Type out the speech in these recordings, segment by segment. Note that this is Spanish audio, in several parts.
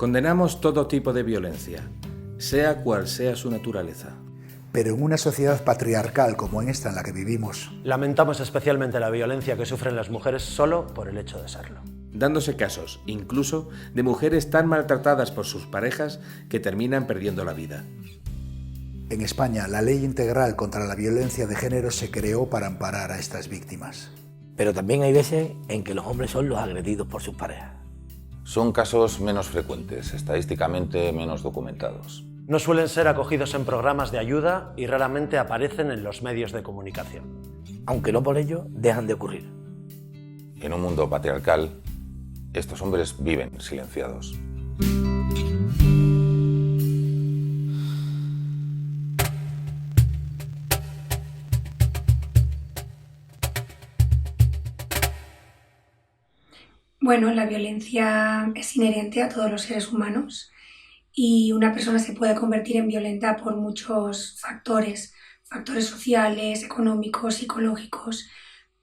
Condenamos todo tipo de violencia, sea cual sea su naturaleza. Pero en una sociedad patriarcal como en esta en la que vivimos, lamentamos especialmente la violencia que sufren las mujeres solo por el hecho de serlo. Dándose casos, incluso, de mujeres tan maltratadas por sus parejas que terminan perdiendo la vida. En España, la Ley Integral contra la Violencia de Género se creó para amparar a estas víctimas. Pero también hay veces en que los hombres son los agredidos por sus parejas. Son casos menos frecuentes, estadísticamente menos documentados. No suelen ser acogidos en programas de ayuda y raramente aparecen en los medios de comunicación. Aunque no por ello, dejan de ocurrir. En un mundo patriarcal, estos hombres viven silenciados. Bueno, la violencia es inherente a todos los seres humanos y una persona se puede convertir en violenta por muchos factores sociales, económicos, psicológicos.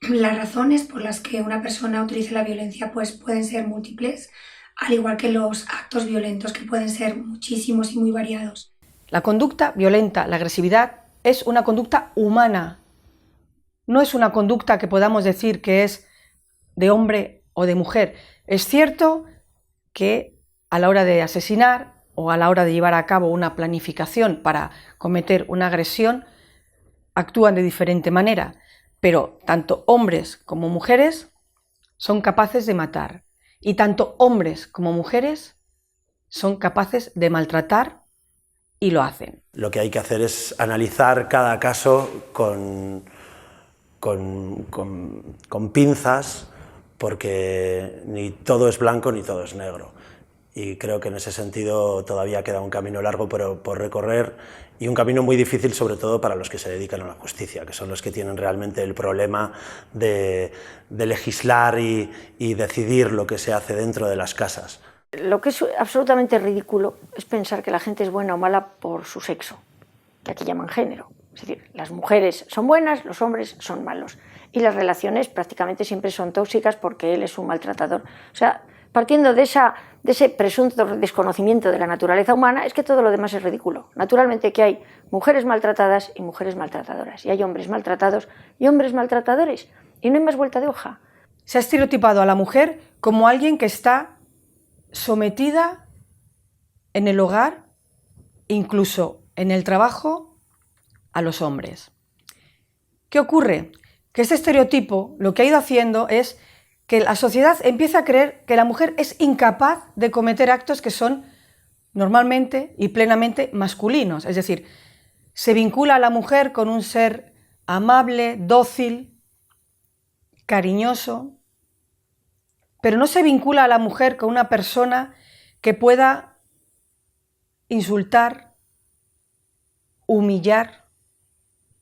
Las razones por las que una persona utiliza la violencia pues pueden ser múltiples, al igual que los actos violentos, que pueden ser muchísimos y muy variados. La conducta violenta, la agresividad, es una conducta humana. No es una conducta que podamos decir que es de hombre o de mujer. Es cierto que a la hora de asesinar o a la hora de llevar a cabo una planificación para cometer una agresión, actúan de diferente manera, pero tanto hombres como mujeres son capaces de matar y tanto hombres como mujeres son capaces de maltratar y lo hacen. Lo que hay que hacer es analizar cada caso con pinzas, porque ni todo es blanco ni todo es negro. Y creo que en ese sentido todavía queda un camino largo por recorrer y un camino muy difícil, sobre todo para los que se dedican a la justicia, que son los que tienen realmente el problema de legislar y decidir lo que se hace dentro de las casas. Lo que es absolutamente ridículo es pensar que la gente es buena o mala por su sexo, que aquí llaman género. Es decir, las mujeres son buenas, los hombres son malos. Y las relaciones prácticamente siempre son tóxicas porque él es un maltratador. O sea, partiendo de ese presunto desconocimiento de la naturaleza humana, es que todo lo demás es ridículo. Naturalmente que hay mujeres maltratadas y mujeres maltratadoras, y hay hombres maltratados y hombres maltratadores, y no hay más vuelta de hoja. Se ha estereotipado a la mujer como alguien que está sometida en el hogar, incluso en el trabajo, a los hombres. ¿Qué ocurre? Que este estereotipo lo que ha ido haciendo es que la sociedad empieza a creer que la mujer es incapaz de cometer actos que son normalmente y plenamente masculinos. Es decir, se vincula a la mujer con un ser amable, dócil, cariñoso, pero no se vincula a la mujer con una persona que pueda insultar, humillar,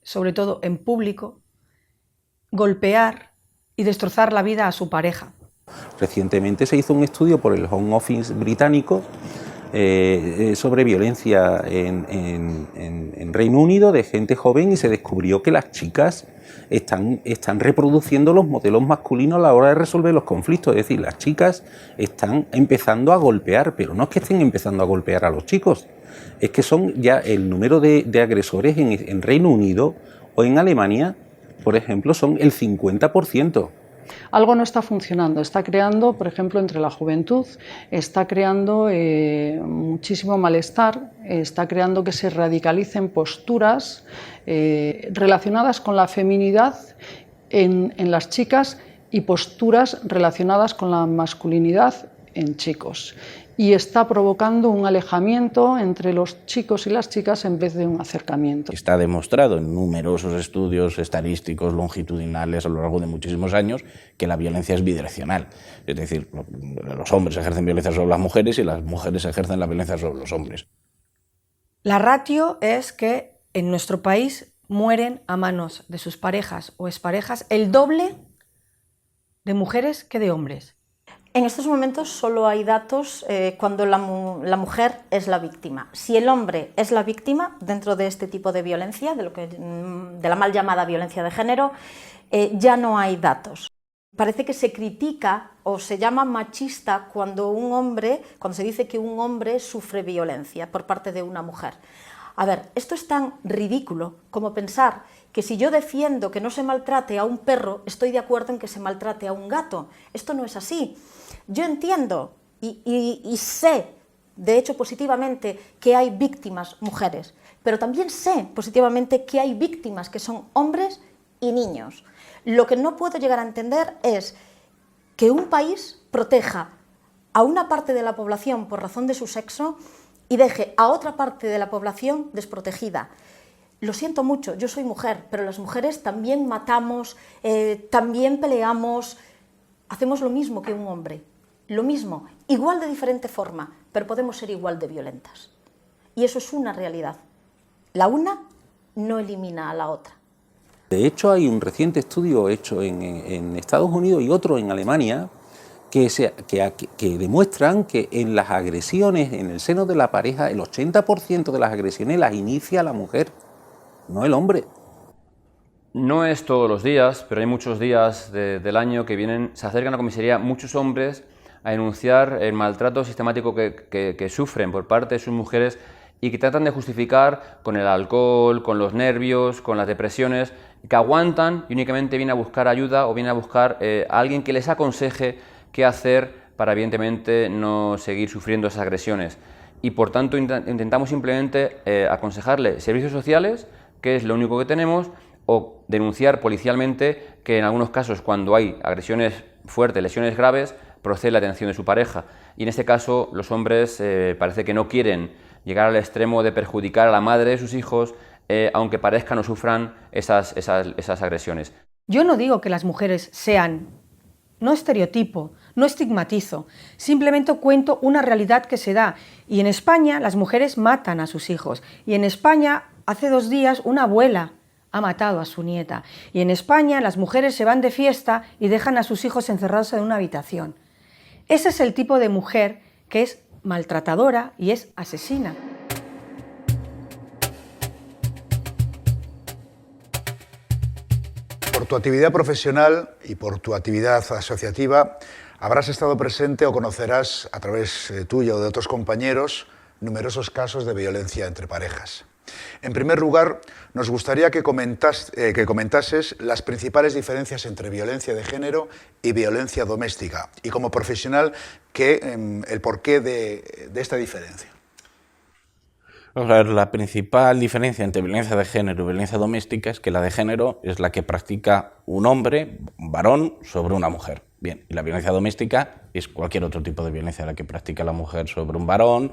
sobre todo en público, golpear y destrozar la vida a su pareja. Recientemente se hizo un estudio por el Home Office británico sobre violencia en Reino Unido de gente joven y se descubrió que las chicas están reproduciendo los modelos masculinos a la hora de resolver los conflictos. Es decir, las chicas están empezando a golpear, pero no es que estén empezando a golpear a los chicos, es que son ya el número de agresores en Reino Unido o en Alemania, por ejemplo, son el 50%. Algo no está funcionando, está creando, por ejemplo, entre la juventud, está creando muchísimo malestar, está creando que se radicalicen posturas relacionadas con la feminidad en las chicas y posturas relacionadas con la masculinidad en chicos. Y está provocando un alejamiento entre los chicos y las chicas en vez de un acercamiento. Está demostrado en numerosos estudios estadísticos longitudinales a lo largo de muchísimos años que la violencia es bidireccional. Es decir, los hombres ejercen violencia sobre las mujeres y las mujeres ejercen la violencia sobre los hombres. La ratio es que en nuestro país mueren a manos de sus parejas o exparejas el doble de mujeres que de hombres. En estos momentos solo hay datos cuando la mujer es la víctima. Si el hombre es la víctima dentro de este tipo de violencia, de la mal llamada violencia de género, ya no hay datos. parece que se critica o se llama machista cuando se dice que un hombre sufre violencia por parte de una mujer. A ver, esto es tan ridículo como pensar que si yo defiendo que no se maltrate a un perro, estoy de acuerdo en que se maltrate a un gato. Esto no es así. Yo entiendo y sé, de hecho positivamente, que hay víctimas mujeres, pero también sé positivamente que hay víctimas que son hombres y niños. Lo que no puedo llegar a entender es que un país proteja a una parte de la población por razón de su sexo y deje a otra parte de la población desprotegida. Lo siento mucho, yo soy mujer, pero las mujeres también matamos, también peleamos, hacemos lo mismo que un hombre, lo mismo, igual de diferente forma, pero podemos ser igual de violentas. Y eso es una realidad. La una no elimina a la otra. De hecho, hay un reciente estudio hecho en Estados Unidos y otro en Alemania que demuestran que en las agresiones en el seno de la pareja, el 80% de las agresiones las inicia la mujer, no el hombre. No es todos los días, pero hay muchos días del año que se acercan a la comisaría muchos hombres a denunciar el maltrato sistemático que sufren por parte de sus mujeres y que tratan de justificar con el alcohol, con los nervios, con las depresiones, que aguantan y únicamente vienen a buscar ayuda o vienen a buscar a alguien que les aconseje qué hacer para evidentemente no seguir sufriendo esas agresiones. Y por tanto intentamos simplemente aconsejarle servicios sociales, que es lo único que tenemos, o denunciar policialmente que en algunos casos cuando hay agresiones fuertes, lesiones graves, procede la atención de su pareja. Y en este caso los hombres parece que no quieren llegar al extremo de perjudicar a la madre de sus hijos, aunque parezcan o sufran esas agresiones. Yo no digo que las mujeres sean, no estereotipo, no estigmatizo, simplemente cuento una realidad que se da. Y en España las mujeres matan a sus hijos. Y en España, hace 2 días, una abuela ha matado a su nieta. Y en España las mujeres se van de fiesta y dejan a sus hijos encerrados en una habitación. Ese es el tipo de mujer que es maltratadora y es asesina. Por tu actividad profesional y por tu actividad asociativa, habrás estado presente o conocerás a través tuya o de otros compañeros numerosos casos de violencia entre parejas. En primer lugar, nos gustaría que comentases las principales diferencias entre violencia de género y violencia doméstica y como profesional el porqué de esta diferencia. Vamos a ver, la principal diferencia entre violencia de género y violencia doméstica es que la de género es la que practica un hombre, un varón, sobre una mujer. Bien, y la violencia doméstica es cualquier otro tipo de violencia, la que practica la mujer sobre un varón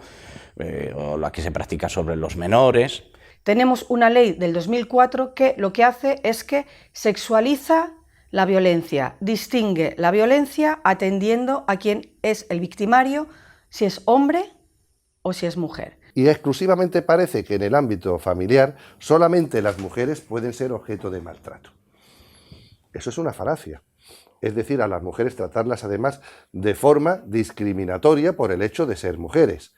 o la que se practica sobre los menores. Tenemos una ley del 2004 que lo que hace es que sexualiza la violencia, distingue la violencia atendiendo a quién es el victimario, si es hombre o si es mujer. Y exclusivamente parece que en el ámbito familiar solamente las mujeres pueden ser objeto de maltrato. Eso es una falacia. Es decir, a las mujeres tratarlas además de forma discriminatoria por el hecho de ser mujeres.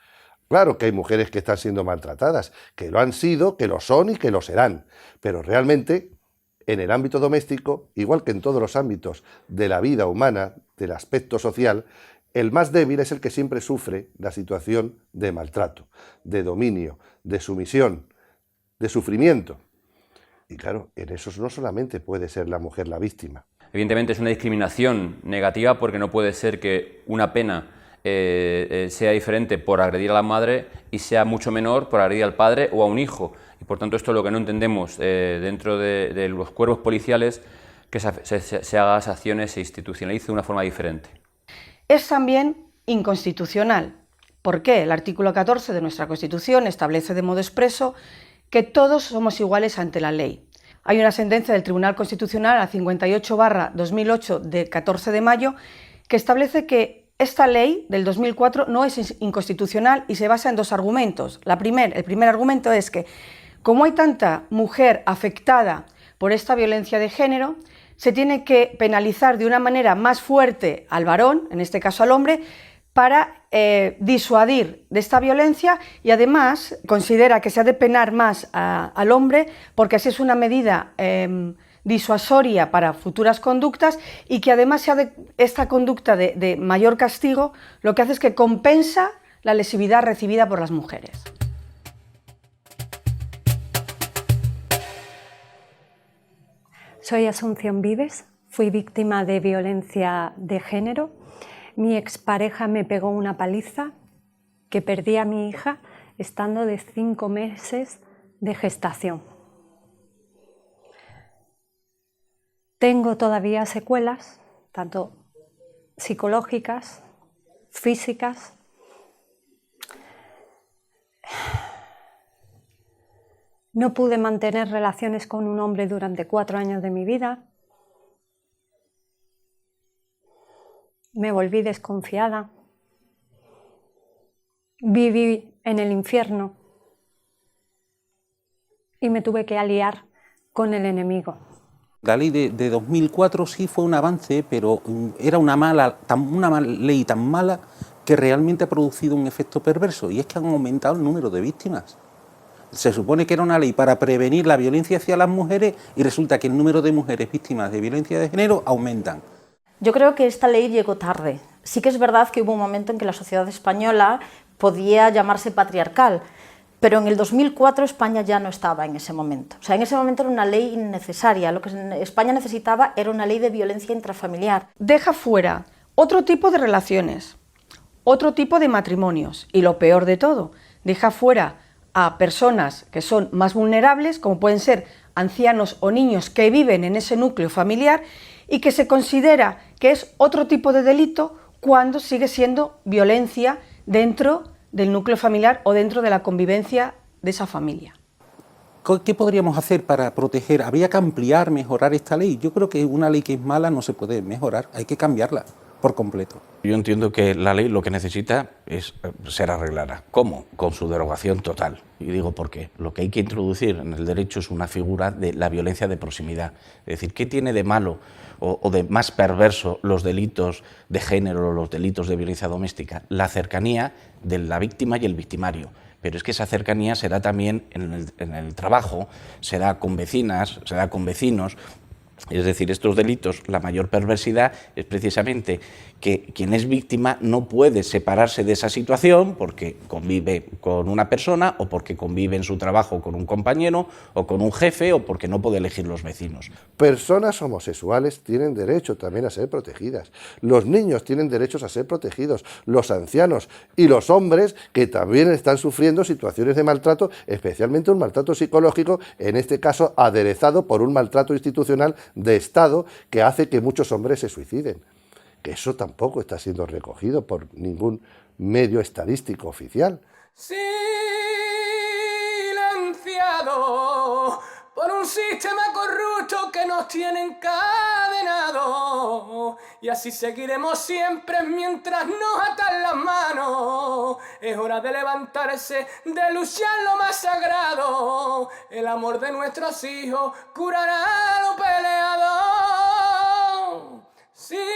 Claro que hay mujeres que están siendo maltratadas, que lo han sido, que lo son y que lo serán, pero realmente en el ámbito doméstico, igual que en todos los ámbitos de la vida humana, del aspecto social, el más débil es el que siempre sufre la situación de maltrato, de dominio, de sumisión, de sufrimiento. Y claro, en eso no solamente puede ser la mujer la víctima. Evidentemente es una discriminación negativa porque no puede ser que una pena sea diferente por agredir a la madre y sea mucho menor por agredir al padre o a un hijo. Y por tanto esto es lo que no entendemos dentro de los cuerpos policiales, que se hagan esas acciones, se institucionalice de una forma diferente. Es también inconstitucional. ¿Por qué? El artículo 14 de nuestra Constitución establece de modo expreso que todos somos iguales ante la ley. Hay una sentencia del Tribunal Constitucional a 58/2008 de 14 de mayo que establece que esta ley del 2004 no es inconstitucional y se basa en 2 argumentos. El primer argumento es que como hay tanta mujer afectada por esta violencia de género, se tiene que penalizar de una manera más fuerte al varón, en este caso al hombre, para disuadir de esta violencia, y además considera que se ha de penar más al hombre porque así es una medida disuasoria para futuras conductas y que además sea esta conducta de mayor castigo, lo que hace es que compensa la lesividad recibida por las mujeres. Soy Asunción Vives, fui víctima de violencia de género. Mi expareja me pegó una paliza que perdí a mi hija estando de 5 meses de gestación. Tengo todavía secuelas, tanto psicológicas, físicas. No pude mantener relaciones con un hombre durante 4 años de mi vida. Me volví desconfiada. Viví en el infierno y me tuve que aliar con el enemigo. La ley de 2004 sí fue un avance, pero era una ley tan mala que realmente ha producido un efecto perverso, y es que han aumentado el número de víctimas. Se supone que era una ley para prevenir la violencia hacia las mujeres y resulta que el número de mujeres víctimas de violencia de género aumentan. Yo creo que esta ley llegó tarde. Sí que es verdad que hubo un momento en que la sociedad española podía llamarse patriarcal, pero en el 2004 España ya no estaba en ese momento. O sea, en ese momento era una ley innecesaria. Lo que España necesitaba era una ley de violencia intrafamiliar. Deja fuera otro tipo de relaciones, otro tipo de matrimonios y lo peor de todo, deja fuera a personas que son más vulnerables, como pueden ser ancianos o niños que viven en ese núcleo familiar y que se considera que es otro tipo de delito cuando sigue siendo violencia dentro del núcleo familiar o dentro de la convivencia de esa familia. ¿Qué podríamos hacer para proteger? ¿Habría que ampliar, mejorar esta ley? Yo creo que una ley que es mala no se puede mejorar, hay que cambiarla por completo. Yo entiendo que la ley lo que necesita es ser arreglada. ¿Cómo? Con su derogación total. Y digo por qué. Lo que hay que introducir en el derecho es una figura de la violencia de proximidad. Es decir, ¿qué tiene de malo o de más perverso los delitos de género o los delitos de violencia doméstica? La cercanía de la víctima y el victimario. Pero es que esa cercanía se da también en el trabajo, se da con vecinas, se da con vecinos. Es decir, estos delitos, la mayor perversidad es precisamente que quien es víctima no puede separarse de esa situación porque convive con una persona o porque convive en su trabajo con un compañero o con un jefe o porque no puede elegir los vecinos. Personas homosexuales tienen derecho también a ser protegidas. Los niños tienen derechos a ser protegidos, los ancianos y los hombres que también están sufriendo situaciones de maltrato, especialmente un maltrato psicológico, en este caso aderezado por un maltrato institucional de Estado que hace que muchos hombres se suiciden. Que eso tampoco está siendo recogido por ningún medio estadístico oficial. Silenciado por un sistema corrupto que nos tiene encadenados, y así seguiremos siempre mientras nos atan las manos. Es hora de levantarse, de luchar lo más sagrado. El amor de nuestros hijos curará a los peleados. Silenciado,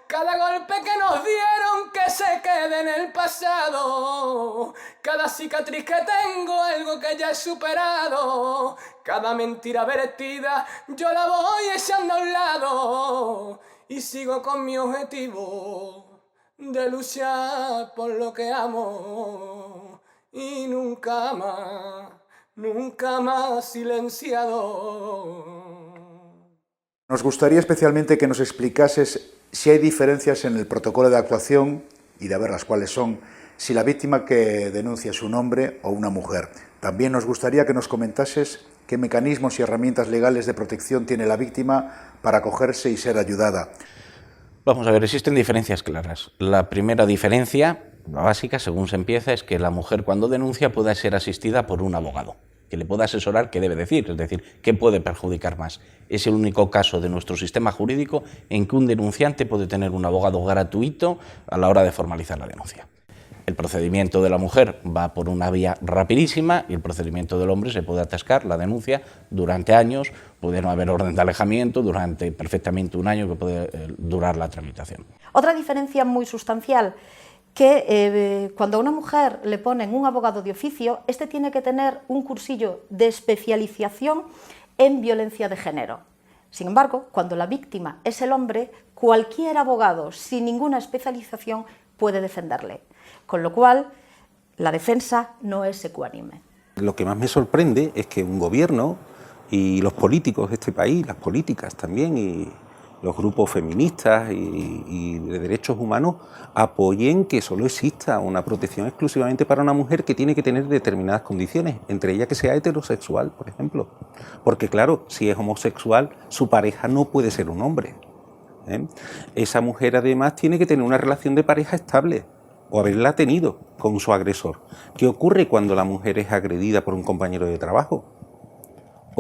cada golpe que nos dieron que se quede en el pasado. Cada cicatriz que tengo, algo que ya he superado. Cada mentira vertida, yo la voy echando a un lado. Y sigo con mi objetivo de luchar por lo que amo. Y nunca más silenciado. Nos gustaría especialmente que nos explicases si hay diferencias en el protocolo de actuación y de ver las cuáles son, si la víctima que denuncia es un hombre o una mujer. También nos gustaría que nos comentases qué mecanismos y herramientas legales de protección tiene la víctima para acogerse y ser ayudada. Vamos a ver, existen diferencias claras. La primera diferencia, la básica, según se empieza, es que la mujer cuando denuncia pueda ser asistida por un abogado, que le pueda asesorar qué debe decir, es decir, qué puede perjudicar más. Es el único caso de nuestro sistema jurídico en que un denunciante puede tener un abogado gratuito a la hora de formalizar la denuncia. El procedimiento de la mujer va por una vía rapidísima y el procedimiento del hombre se puede atascar, la denuncia, durante años, puede no haber orden de alejamiento, durante perfectamente un año que puede durar la tramitación. Otra diferencia muy sustancial, que cuando a una mujer le ponen un abogado de oficio, este tiene que tener un cursillo de especialización en violencia de género. Sin embargo, cuando la víctima es el hombre, cualquier abogado sin ninguna especialización puede defenderle, con lo cual la defensa no es ecuánime. Lo que más me sorprende es que un gobierno y los políticos de este país, las políticas también, y los grupos feministas y de derechos humanos apoyen que solo exista una protección exclusivamente para una mujer que tiene que tener determinadas condiciones, entre ellas que sea heterosexual, por ejemplo. Porque claro, si es homosexual, su pareja no puede ser un hombre, ¿eh? Esa mujer además tiene que tener una relación de pareja estable, o haberla tenido con su agresor. ¿Qué ocurre cuando la mujer es agredida por un compañero de trabajo?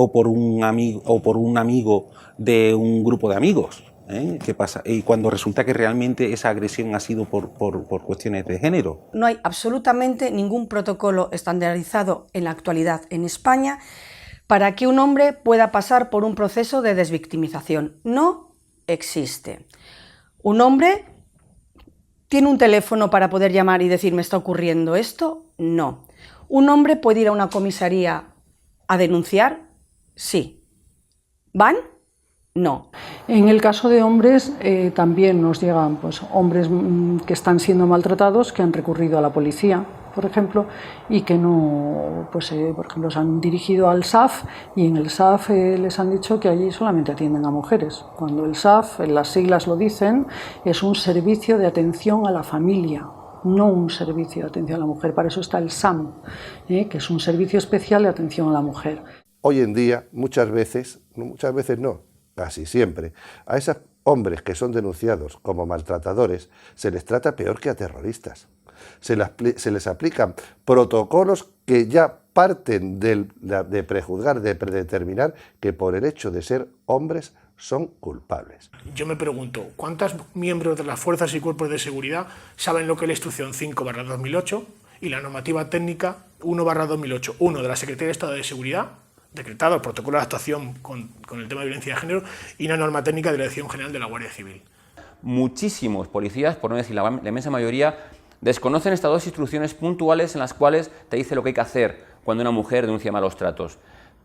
O por un amigo de un grupo de amigos, ¿eh? ¿Qué pasa? Y cuando resulta que realmente esa agresión ha sido por cuestiones de género. No hay absolutamente ningún protocolo estandarizado en la actualidad en España para que un hombre pueda pasar por un proceso de desvictimización. No existe. Un hombre tiene un teléfono para poder llamar y decir, ¿me está ocurriendo esto? No. ¿Un hombre puede ir a una comisaría a denunciar? Sí. ¿Van? No. En el caso de hombres también nos llegan pues, hombres que están siendo maltratados, que han recurrido a la policía, por ejemplo, y que no, pues, por ejemplo, se han dirigido al SAF y en el SAF les han dicho que allí solamente atienden a mujeres, cuando el SAF, en las siglas lo dicen, es un servicio de atención a la familia, no un servicio de atención a la mujer. Para eso está el SAM, que es un servicio especial de atención a la mujer. Hoy en día, muchas veces no, casi siempre, a esos hombres que son denunciados como maltratadores se les trata peor que a terroristas. Se les aplican protocolos que ya parten de prejuzgar, de predeterminar que por el hecho de ser hombres son culpables. Yo me pregunto, ¿cuántos miembros de las fuerzas y cuerpos de seguridad saben lo que es la instrucción 5/2008 y la normativa técnica 1/2008, 1 de la Secretaría de Estado de Seguridad, decretado el protocolo de actuación con el tema de violencia de género, y una norma técnica de la Dirección General de la Guardia Civil? Muchísimos policías, por no decir la inmensa mayoría, desconocen estas dos instrucciones puntuales en las cuales te dice lo que hay que hacer cuando una mujer denuncia malos tratos.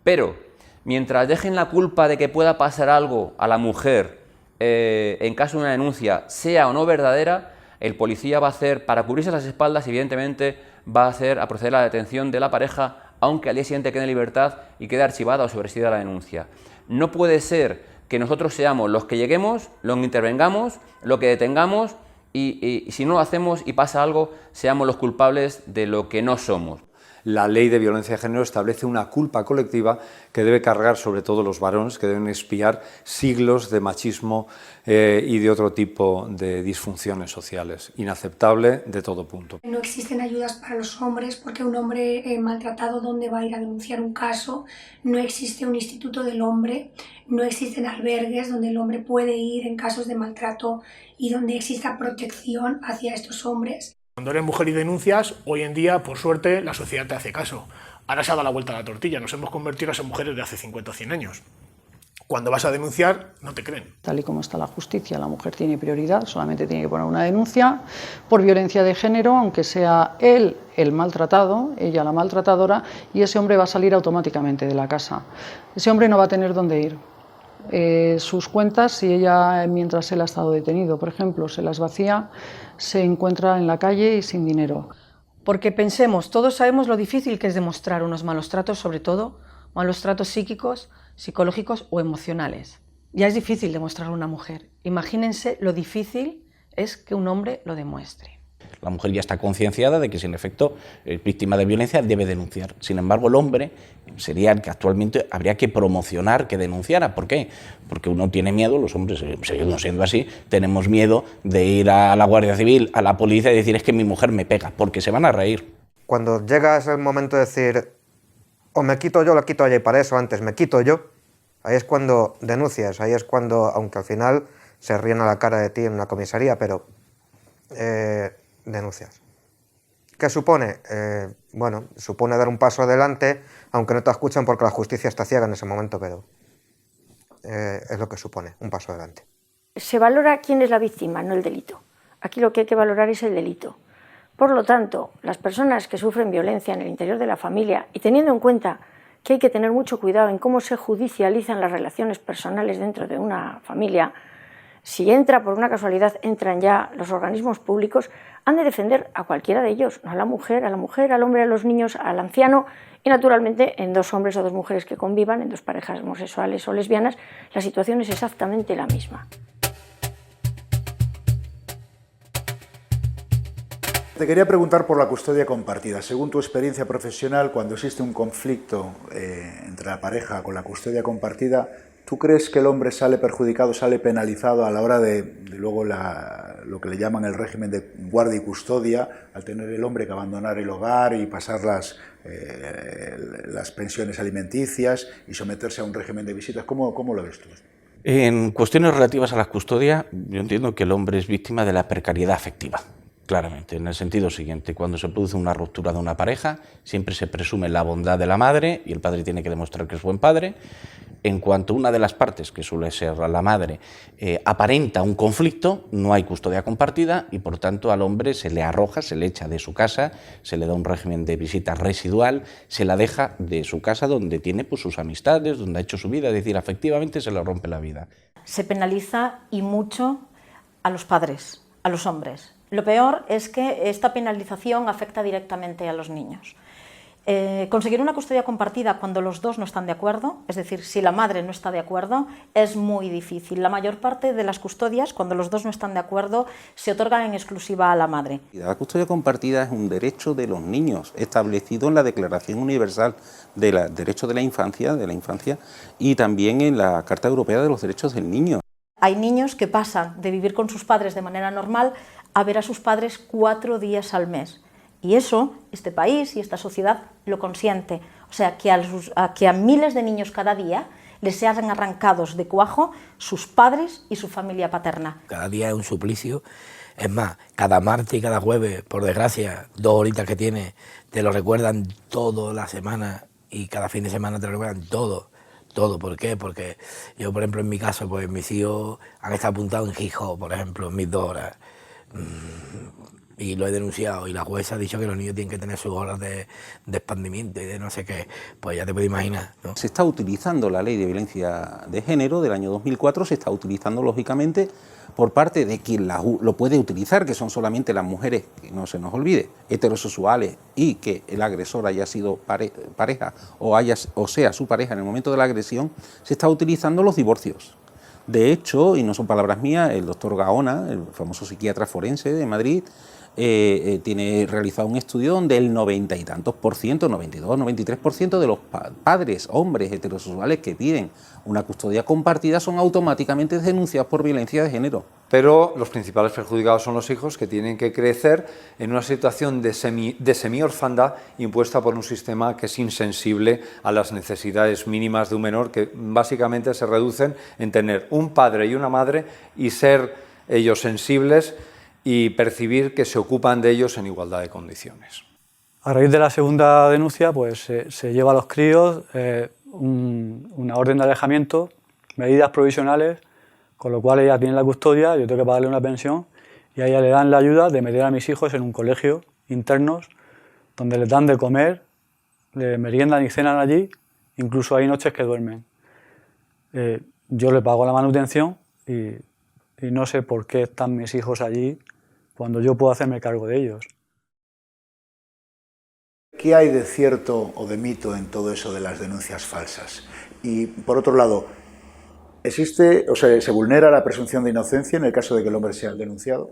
Pero mientras dejen la culpa de que pueda pasar algo a la mujer en caso de una denuncia, sea o no verdadera, el policía va a hacer, para cubrirse las espaldas, evidentemente va a proceder a la detención de la pareja, aunque al día siguiente quede en libertad y quede archivada o sobreseída la denuncia. No puede ser que nosotros seamos los que lleguemos, los que intervengamos, los que detengamos y si no lo hacemos y pasa algo, seamos los culpables de lo que no somos. La ley de violencia de género establece una culpa colectiva que debe cargar sobre todo los varones, que deben expiar siglos de machismo y de otro tipo de disfunciones sociales. Inaceptable de todo punto. No existen ayudas para los hombres porque un hombre maltratado, ¿dónde va a ir a denunciar un caso? No existe un instituto del hombre, no existen albergues donde el hombre puede ir en casos de maltrato y donde exista protección hacia estos hombres. Cuando eres mujer y denuncias, hoy en día, por suerte, la sociedad te hace caso. Ahora se ha dado la vuelta a la tortilla, nos hemos convertido en esas mujeres de hace 50 o 100 años. Cuando vas a denunciar, no te creen. Tal y como está la justicia, la mujer tiene prioridad, solamente tiene que poner una denuncia por violencia de género, aunque sea él el maltratado, ella la maltratadora, y ese hombre va a salir automáticamente de la casa. Ese hombre no va a tener dónde ir. Sus cuentas, si ella, mientras él ha estado detenido, por ejemplo, se las vacía, se encuentra en la calle y sin dinero. Porque pensemos, todos sabemos lo difícil que es demostrar unos malos tratos, sobre todo malos tratos psíquicos, psicológicos o emocionales. Ya es difícil demostrar a una mujer. Imagínense lo difícil es que un hombre lo demuestre. La mujer ya está concienciada de que si en efecto es víctima de violencia debe denunciar. Sin embargo, el hombre sería el que actualmente habría que promocionar que denunciara. ¿Por qué? Porque uno tiene miedo, los hombres, seguimos siendo así, tenemos miedo de ir a la Guardia Civil, a la policía y decir es que mi mujer me pega, porque se van a reír. Cuando llega ese momento de decir o me quito yo, lo quito ella, y para eso antes me quito yo, ahí es cuando denuncias, ahí es cuando, aunque al final se ríen a la cara de ti en una comisaría, pero denuncias. ¿Qué supone? Bueno, supone dar un paso adelante, aunque no te escuchan porque la justicia está ciega en ese momento, pero es lo que supone, un paso adelante. Se valora quién es la víctima, no el delito. Aquí lo que hay que valorar es el delito. Por lo tanto, las personas que sufren violencia en el interior de la familia, y teniendo en cuenta que hay que tener mucho cuidado en cómo se judicializan las relaciones personales dentro de una familia, si entra por una casualidad, entran ya los organismos públicos, han de defender a cualquiera de ellos, no a la mujer, al hombre, a los niños, al anciano, y naturalmente en dos hombres o dos mujeres que convivan, en dos parejas homosexuales o lesbianas, la situación es exactamente la misma. Te quería preguntar por la custodia compartida. Según tu experiencia profesional, cuando existe un conflicto entre la pareja con la custodia compartida, ¿tú crees que el hombre sale perjudicado, sale penalizado a la hora de luego lo que le llaman el régimen de guardia y custodia, al tener el hombre que abandonar el hogar y pasar las pensiones alimenticias y someterse a un régimen de visitas? ¿Cómo lo ves tú? En cuestiones relativas a la custodia, yo entiendo que el hombre es víctima de la precariedad afectiva. Claramente, en el sentido siguiente, cuando se produce una ruptura de una pareja, siempre se presume la bondad de la madre y el padre tiene que demostrar que es buen padre. En cuanto una de las partes, que suele ser la madre, aparenta un conflicto, no hay custodia compartida y por tanto al hombre se le arroja, se le echa de su casa, se le da un régimen de visita residual, se la deja de su casa donde tiene pues, sus amistades, donde ha hecho su vida, es decir, afectivamente se le rompe la vida. Se penaliza y mucho a los padres, a los hombres. Lo peor es que esta penalización afecta directamente a los niños. Conseguir una custodia compartida cuando los dos no están de acuerdo, es decir, si la madre no está de acuerdo, es muy difícil. La mayor parte de las custodias, cuando los dos no están de acuerdo, se otorgan en exclusiva a la madre. La custodia compartida es un derecho de los niños, establecido en la Declaración Universal de Derechos de la Infancia y también en la Carta Europea de los Derechos del Niño. Hay niños que pasan de vivir con sus padres de manera normal a ver a sus padres 4 días al mes. Y eso, este país y esta sociedad lo consiente. O sea, que a miles de niños cada día les sean arrancados de cuajo sus padres y su familia paterna. Cada día es un suplicio. Es más, cada martes y cada jueves, por desgracia, 2 horitas que tienes, te lo recuerdan toda la semana y cada fin de semana te lo recuerdan todo. Todo, ¿por qué? Porque yo, por ejemplo, en mi caso, pues mis hijos han estado apuntados en Gijón, por ejemplo, en mis 2 horas. Y lo he denunciado y la jueza ha dicho que los niños tienen que tener sus horas de expandimiento y de no sé qué, pues ya te puedes imaginar, ¿no? Se está utilizando la ley de violencia de género del año 2004, se está utilizando lógicamente por parte de quien lo puede utilizar, que son solamente las mujeres, que no se nos olvide, heterosexuales y que el agresor haya sido pareja o sea su pareja en el momento de la agresión, se está utilizando los divorcios. De hecho, y no son palabras mías, el doctor Gaona, el famoso psiquiatra forense de Madrid, tiene realizado un estudio donde el 90 y tantos por ciento, 92, 93% de los padres, hombres heterosexuales que piden una custodia compartida son automáticamente denunciados por violencia de género. Pero los principales perjudicados son los hijos, que tienen que crecer en una situación de semi-orfandad impuesta por un sistema que es insensible a las necesidades mínimas de un menor, que básicamente se reducen en tener un padre y una madre y ser ellos sensibles y percibir que se ocupan de ellos en igualdad de condiciones. A raíz de la segunda denuncia, pues se lleva a los críos una orden de alejamiento, medidas provisionales, con lo cual ella tiene la custodia, yo tengo que pagarle una pensión y a ella le dan la ayuda de meter a mis hijos en un colegio internos donde les dan de comer, le meriendan y cenan allí, incluso hay noches que duermen. Yo le pago la manutención y no sé por qué están mis hijos allí cuando yo puedo hacerme cargo de ellos. ¿Qué hay de cierto o de mito en todo eso de las denuncias falsas? Y por otro lado, ¿se vulnera la presunción de inocencia en el caso de que el hombre sea el denunciado?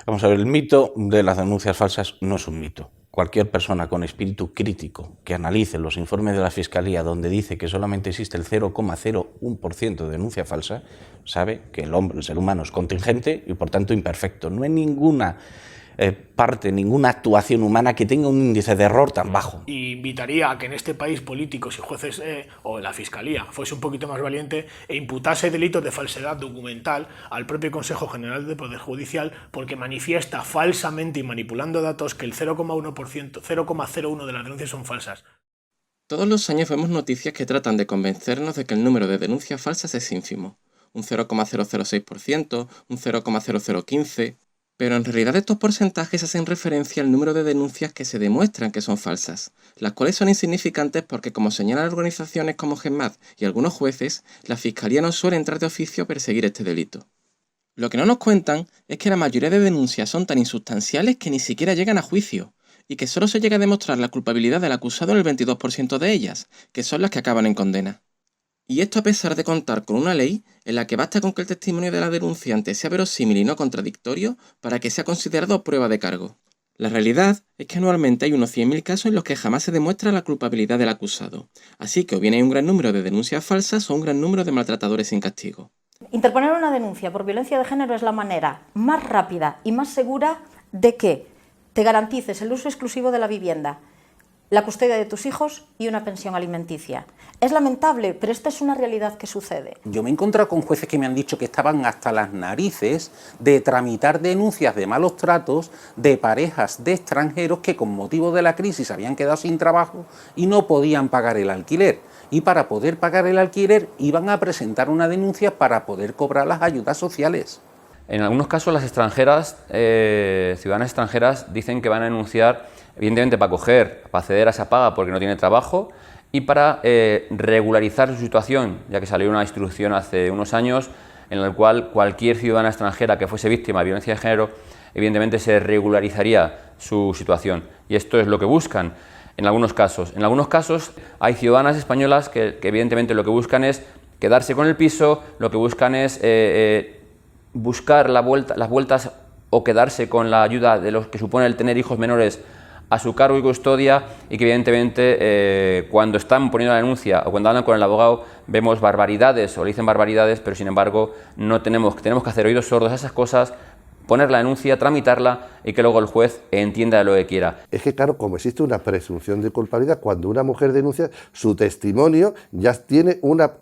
Vamos a ver, el mito de las denuncias falsas no es un mito. Cualquier persona con espíritu crítico que analice los informes de la Fiscalía donde dice que solamente existe el 0,01% de denuncia falsa, sabe que el ser humano es contingente y por tanto imperfecto. No hay ninguna ninguna actuación humana que tenga un índice de error tan bajo. Y invitaría a que en este país políticos y jueces o la Fiscalía fuese un poquito más valiente e imputase delitos de falsedad documental al propio Consejo General del Poder Judicial porque manifiesta falsamente y manipulando datos que el 0,01% de las denuncias son falsas. Todos los años vemos noticias que tratan de convencernos de que el número de denuncias falsas es ínfimo. Un 0,006%, un 0,0015%. Pero en realidad estos porcentajes hacen referencia al número de denuncias que se demuestran que son falsas, las cuales son insignificantes porque, como señalan organizaciones como GEMAD y algunos jueces, la Fiscalía no suele entrar de oficio a perseguir este delito. Lo que no nos cuentan es que la mayoría de denuncias son tan insustanciales que ni siquiera llegan a juicio, y que solo se llega a demostrar la culpabilidad del acusado en el 22% de ellas, que son las que acaban en condena. Y esto a pesar de contar con una ley en la que basta con que el testimonio de la denunciante sea verosímil y no contradictorio para que sea considerado prueba de cargo. La realidad es que anualmente hay unos 100.000 casos en los que jamás se demuestra la culpabilidad del acusado. Así que o bien hay un gran número de denuncias falsas o un gran número de maltratadores sin castigo. Interponer una denuncia por violencia de género es la manera más rápida y más segura de que te garantices el uso exclusivo de la vivienda, la custodia de tus hijos y una pensión alimenticia. Es lamentable, pero esta es una realidad que sucede. Yo me he encontrado con jueces que me han dicho que estaban hasta las narices de tramitar denuncias de malos tratos de parejas de extranjeros que con motivo de la crisis habían quedado sin trabajo y no podían pagar el alquiler. Y para poder pagar el alquiler iban a presentar una denuncia para poder cobrar las ayudas sociales. En algunos casos las extranjeras, ciudadanas extranjeras, dicen que van a denunciar, evidentemente para acceder a esa paga porque no tiene trabajo y para regularizar su situación, ya que salió una instrucción hace unos años en la cual cualquier ciudadana extranjera que fuese víctima de violencia de género, evidentemente se regularizaría su situación. Y esto es lo que buscan en algunos casos. En algunos casos hay ciudadanas españolas que evidentemente lo que buscan es quedarse con el piso, lo que buscan es buscar las vueltas o quedarse con la ayuda de los que supone el tener hijos menores a su cargo y custodia, y que evidentemente cuando están poniendo la denuncia o cuando hablan con el abogado vemos barbaridades o le dicen barbaridades, pero sin embargo tenemos que hacer oídos sordos a esas cosas, poner la denuncia, tramitarla y que luego el juez entienda lo que quiera. Es que claro, como existe una presunción de culpabilidad, cuando una mujer denuncia, su testimonio ya tiene una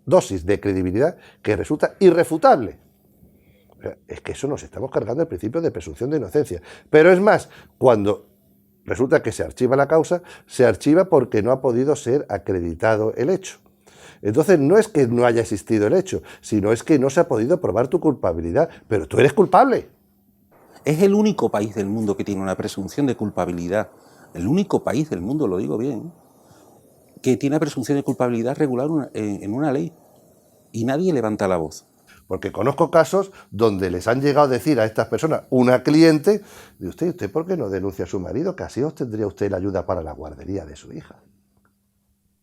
dosis de credibilidad que resulta irrefutable. Es que eso nos estamos cargando el principio de presunción de inocencia. Pero es más, cuando resulta que se archiva la causa, se archiva porque no ha podido ser acreditado el hecho. Entonces no es que no haya existido el hecho, sino es que no se ha podido probar tu culpabilidad, pero tú eres culpable. Es el único país del mundo que tiene una presunción de culpabilidad, el único país del mundo, lo digo bien, que tiene una presunción de culpabilidad regular en una ley, y nadie levanta la voz. Porque conozco casos donde les han llegado a decir a estas personas, una cliente, de ¿usted por qué no denuncia a su marido? Que así obtendría usted la ayuda para la guardería de su hija.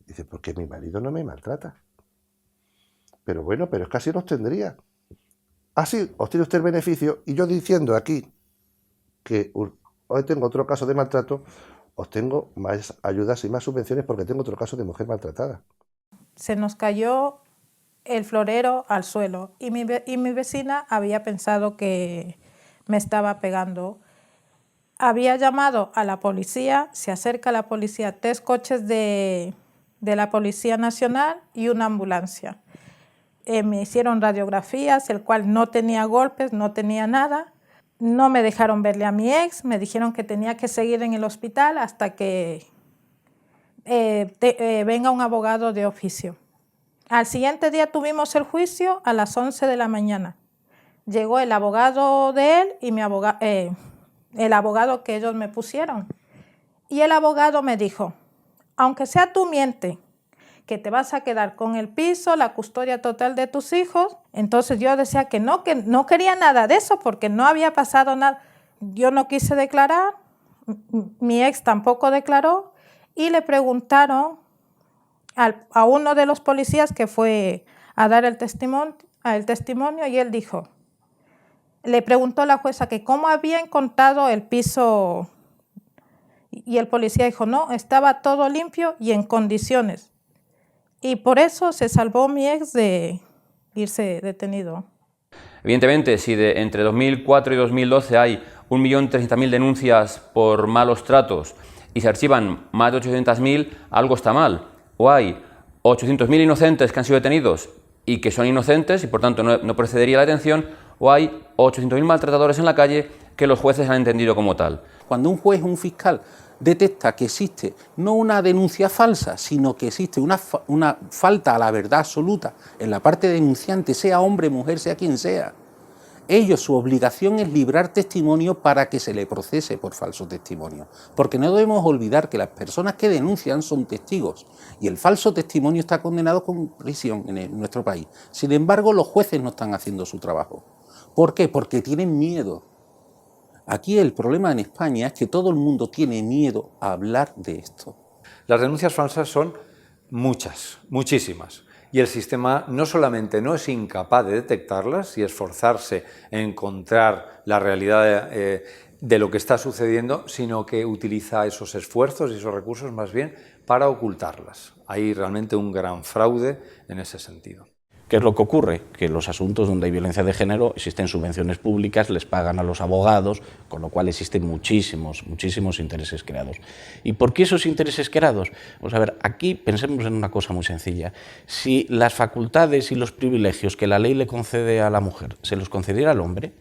Dice, porque mi marido no me maltrata. Pero bueno, pero es que así lo obtendría. Así obtiene usted el beneficio, y yo diciendo aquí que hoy tengo otro caso de maltrato, obtengo más ayudas y más subvenciones porque tengo otro caso de mujer maltratada. Se nos cayó el florero al suelo y mi vecina había pensado que me estaba pegando. Había llamado a la policía, se acerca la policía, 3 coches de la Policía Nacional y una ambulancia. Me hicieron radiografías, el cual no tenía golpes, no tenía nada. No me dejaron verle a mi ex, me dijeron que tenía que seguir en el hospital hasta que venga un abogado de oficio. Al siguiente día tuvimos el juicio a las 11 de la mañana. Llegó el abogado de él y el abogado que ellos me pusieron. Y el abogado me dijo, aunque sea tú miente, que te vas a quedar con el piso, la custodia total de tus hijos. Entonces yo decía que no quería nada de eso porque no había pasado nada. Yo no quise declarar, mi ex tampoco declaró, y le preguntaron a uno de los policías que fue a dar el testimonio y él dijo, le preguntó a la jueza que cómo había encontrado el piso, y el policía dijo, no, estaba todo limpio y en condiciones. Y por eso se salvó mi ex de irse detenido. Evidentemente, si entre 2004 y 2012 hay 1.300.000 denuncias por malos tratos y se archivan más de 800.000, algo está mal. O hay 800.000 inocentes que han sido detenidos y que son inocentes y por tanto no procedería la detención, o hay 800.000 maltratadores en la calle que los jueces han entendido como tal. Cuando un juez o un fiscal detecta que existe no una denuncia falsa, sino que existe una falta a la verdad absoluta en la parte denunciante, sea hombre, mujer, sea quien sea, Ellos, su obligación es librar testimonio para que se le procese por falso testimonio, porque no debemos olvidar que las personas que denuncian son testigos y el falso testimonio está condenado con prisión en nuestro país. Sin embargo, los jueces no están haciendo su trabajo. ¿Por qué? Porque tienen miedo. Aquí el problema en España es que todo el mundo tiene miedo a hablar de esto. Las denuncias falsas son muchas, muchísimas. Y el sistema no solamente no es incapaz de detectarlas y esforzarse en encontrar la realidad de lo que está sucediendo, sino que utiliza esos esfuerzos y esos recursos más bien para ocultarlas. Hay realmente un gran fraude en ese sentido. ¿Qué es lo que ocurre? Que en los asuntos donde hay violencia de género existen subvenciones públicas, les pagan a los abogados, con lo cual existen muchísimos intereses creados. ¿Y por qué esos intereses creados? Pues a ver, aquí pensemos en una cosa muy sencilla. Si las facultades y los privilegios que la ley le concede a la mujer se los concediera al hombre,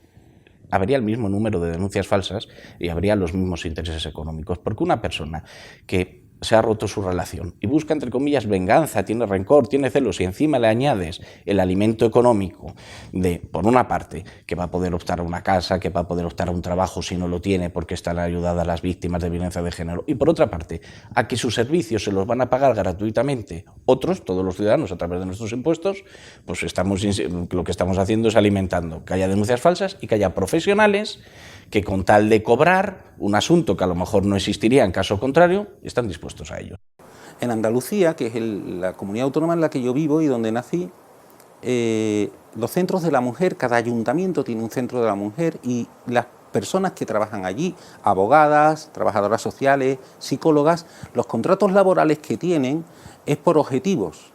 habría el mismo número de denuncias falsas y habría los mismos intereses económicos. Porque una persona que se ha roto su relación y busca, entre comillas, venganza, tiene rencor, tiene celos y encima le añades el alimento económico de, por una parte, que va a poder optar a una casa, que va a poder optar a un trabajo si no lo tiene porque están ayudadas a las víctimas de violencia de género, y por otra parte, a que sus servicios se los van a pagar gratuitamente otros, todos los ciudadanos, a través de nuestros impuestos, pues lo que estamos haciendo es alimentando que haya denuncias falsas y que haya profesionales que con tal de cobrar un asunto que a lo mejor no existiría en caso contrario, están dispuestos a ello. En Andalucía, que es la comunidad autónoma en la que yo vivo y donde nací, los centros de la mujer, cada ayuntamiento tiene un centro de la mujer y las personas que trabajan allí, abogadas, trabajadoras sociales, psicólogas, los contratos laborales que tienen es por objetivos,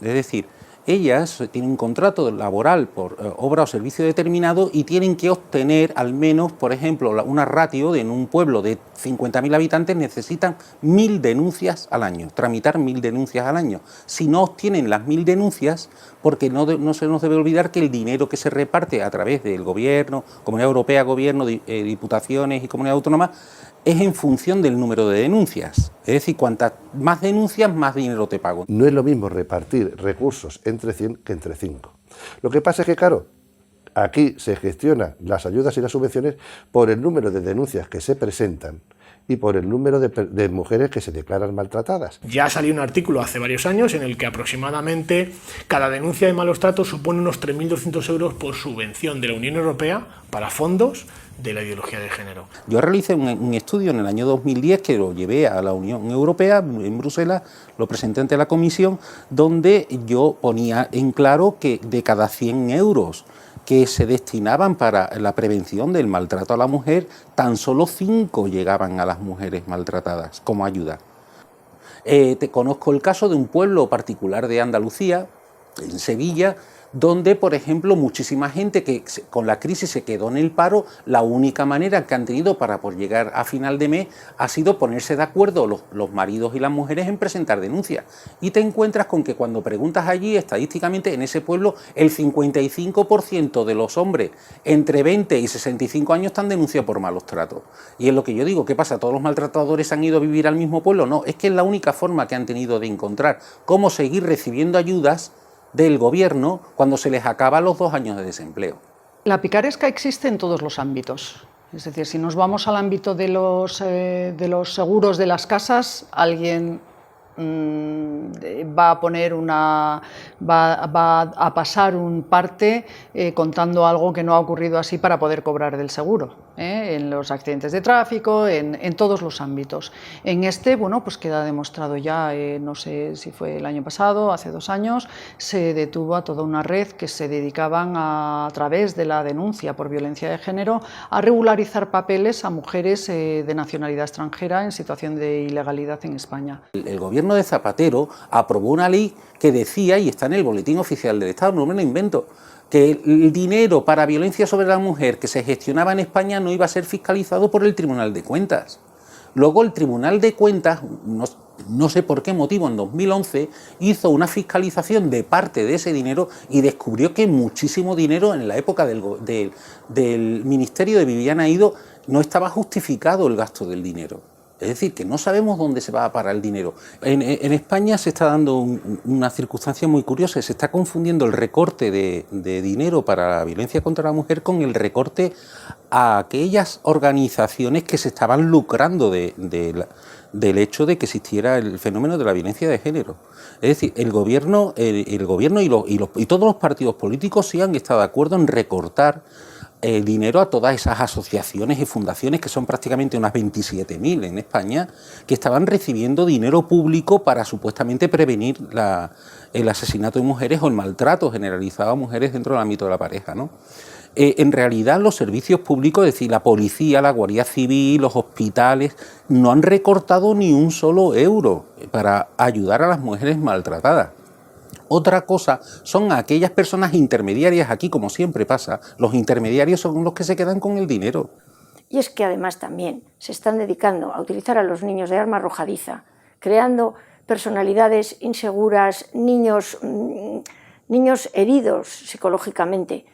es decir, ellas tienen un contrato laboral por obra o servicio determinado y tienen que obtener al menos, por ejemplo, una ratio de en un pueblo de 50.000 habitantes necesitan 1.000 denuncias al año, tramitar 1.000 denuncias al año. Si no obtienen las 1.000 denuncias, porque no se nos debe olvidar que el dinero que se reparte a través del gobierno, Comunidad Europea, gobierno, diputaciones y comunidad autónoma, es en función del número de denuncias. Es decir, cuantas más denuncias, más dinero te pago. No es lo mismo repartir recursos entre 100 que entre 5. Lo que pasa es que, claro, aquí se gestionan las ayudas y las subvenciones por el número de denuncias que se presentan y por el número de mujeres que se declaran maltratadas. Ya salió un artículo hace varios años en el que aproximadamente cada denuncia de malos tratos supone unos 3.200 euros por subvención de la Unión Europea para fondos de la ideología de género. Yo realicé un estudio en el año 2010 que lo llevé a la Unión Europea, en Bruselas, lo presenté ante la Comisión, donde yo ponía en claro que de cada 100 euros que se destinaban para la prevención del maltrato a la mujer, tan solo 5 llegaban a las mujeres maltratadas como ayuda. Te conozco el caso de un pueblo particular de Andalucía, en Sevilla, donde, por ejemplo, muchísima gente que con la crisis se quedó en el paro, la única manera que han tenido para llegar a final de mes ha sido ponerse de acuerdo los maridos y las mujeres en presentar denuncias. Y te encuentras con que cuando preguntas allí, estadísticamente, en ese pueblo, el 55% de los hombres entre 20 y 65 años están denunciados por malos tratos. Y es lo que yo digo, ¿qué pasa? ¿Todos los maltratadores han ido a vivir al mismo pueblo? No, es que es la única forma que han tenido de encontrar cómo seguir recibiendo ayudas del gobierno cuando se les acaba los 2 años de desempleo. La picaresca existe en todos los ámbitos. Es decir, si nos vamos al ámbito de los seguros de las casas, alguien va a poner va a pasar un parte contando algo que no ha ocurrido así para poder cobrar del seguro, en los accidentes de tráfico, en todos los ámbitos. En este, bueno, pues queda demostrado ya, no sé si fue el año pasado, hace 2 años, se detuvo a toda una red que se dedicaban a través de la denuncia por violencia de género a regularizar papeles a mujeres de nacionalidad extranjera en situación de ilegalidad en España. El gobierno de Zapatero aprobó una ley que decía, y está en el Boletín Oficial del Estado, no me lo invento, que el dinero para violencia sobre la mujer que se gestionaba en España no iba a ser fiscalizado por el Tribunal de Cuentas. Luego el Tribunal de Cuentas, no sé por qué motivo, en 2011 hizo una fiscalización de parte de ese dinero y descubrió que muchísimo dinero en la época del Ministerio de Viviana Ido no estaba justificado el gasto del dinero. Es decir, que no sabemos dónde se va a parar el dinero. En España se está dando una circunstancia muy curiosa, se está confundiendo el recorte de dinero para la violencia contra la mujer con el recorte a aquellas organizaciones que se estaban lucrando del hecho de que existiera el fenómeno de la violencia de género. Es decir, el gobierno y todos los partidos políticos sí han estado de acuerdo en recortar dinero a todas esas asociaciones y fundaciones, que son prácticamente unas 27.000 en España, que estaban recibiendo dinero público para supuestamente prevenir el asesinato de mujeres o el maltrato generalizado a mujeres dentro del ámbito de la pareja, ¿no? En realidad los servicios públicos, es decir, la policía, la Guardia Civil, los hospitales, no han recortado ni un solo euro para ayudar a las mujeres maltratadas. Otra cosa son aquellas personas intermediarias, aquí como siempre pasa, los intermediarios son los que se quedan con el dinero. Y es que además también se están dedicando a utilizar a los niños de arma arrojadiza, creando personalidades inseguras, niños heridos psicológicamente,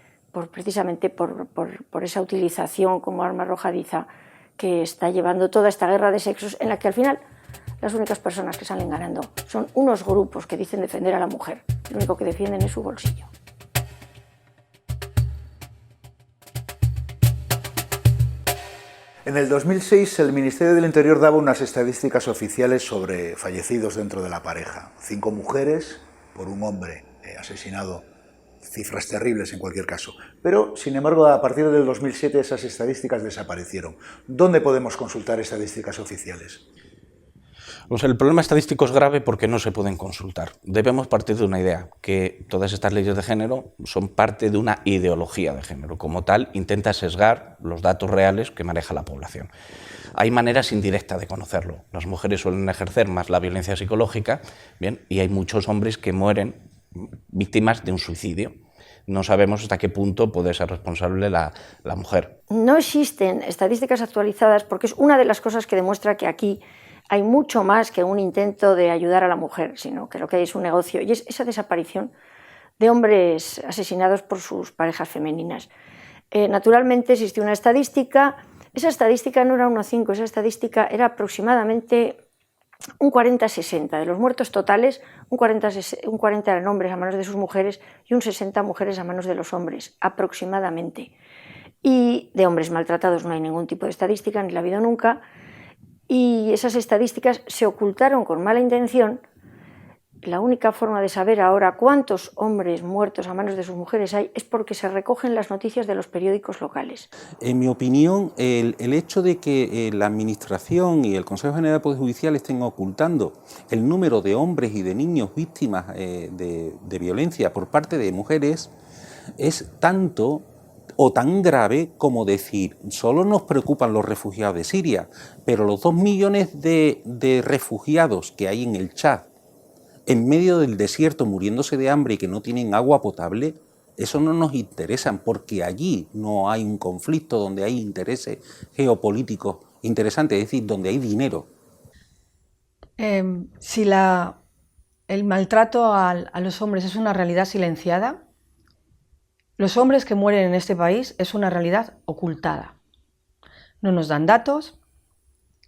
precisamente por esa utilización como arma arrojadiza que está llevando toda esta guerra de sexos, en la que al final las únicas personas que salen ganando son unos grupos que dicen defender a la mujer. Lo único que defienden es su bolsillo. En el 2006 el Ministerio del Interior daba unas estadísticas oficiales sobre fallecidos dentro de la pareja. 5 mujeres por un hombre asesinado. Cifras terribles en cualquier caso. Pero, sin embargo, a partir del 2007 esas estadísticas desaparecieron. ¿Dónde podemos consultar estadísticas oficiales? Pues el problema estadístico es grave porque no se pueden consultar. Debemos partir de una idea, que todas estas leyes de género son parte de una ideología de género. Como tal, intenta sesgar los datos reales que maneja la población. Hay maneras indirectas de conocerlo. Las mujeres suelen ejercer más la violencia psicológica, bien, y hay muchos hombres que mueren víctimas de un suicidio. No sabemos hasta qué punto puede ser responsable la mujer. No existen estadísticas actualizadas porque es una de las cosas que demuestra que aquí hay mucho más que un intento de ayudar a la mujer, sino que lo que hay es un negocio, y es esa desaparición de hombres asesinados por sus parejas femeninas. Naturalmente existió una estadística, esa estadística no era 1,5, esa estadística era aproximadamente un 40-60, de los muertos totales, un 40 eran hombres a manos de sus mujeres y un 60 mujeres a manos de los hombres, aproximadamente. Y de hombres maltratados no hay ningún tipo de estadística, ni la ha habido nunca, y esas estadísticas se ocultaron con mala intención. La única forma de saber ahora cuántos hombres muertos a manos de sus mujeres hay es porque se recogen las noticias de los periódicos locales. En mi opinión, el hecho de que la Administración y el Consejo General del Poder Judicial estén ocultando el número de hombres y de niños víctimas de violencia por parte de mujeres es tanto o tan grave como decir, solo nos preocupan los refugiados de Siria, pero los 2 millones de refugiados que hay en el Chad, en medio del desierto muriéndose de hambre y que no tienen agua potable, eso no nos interesa, porque allí no hay un conflicto donde hay intereses geopolíticos interesantes, es decir, donde hay dinero. Si el maltrato a los hombres es una realidad silenciada, los hombres que mueren en este país es una realidad ocultada. No nos dan datos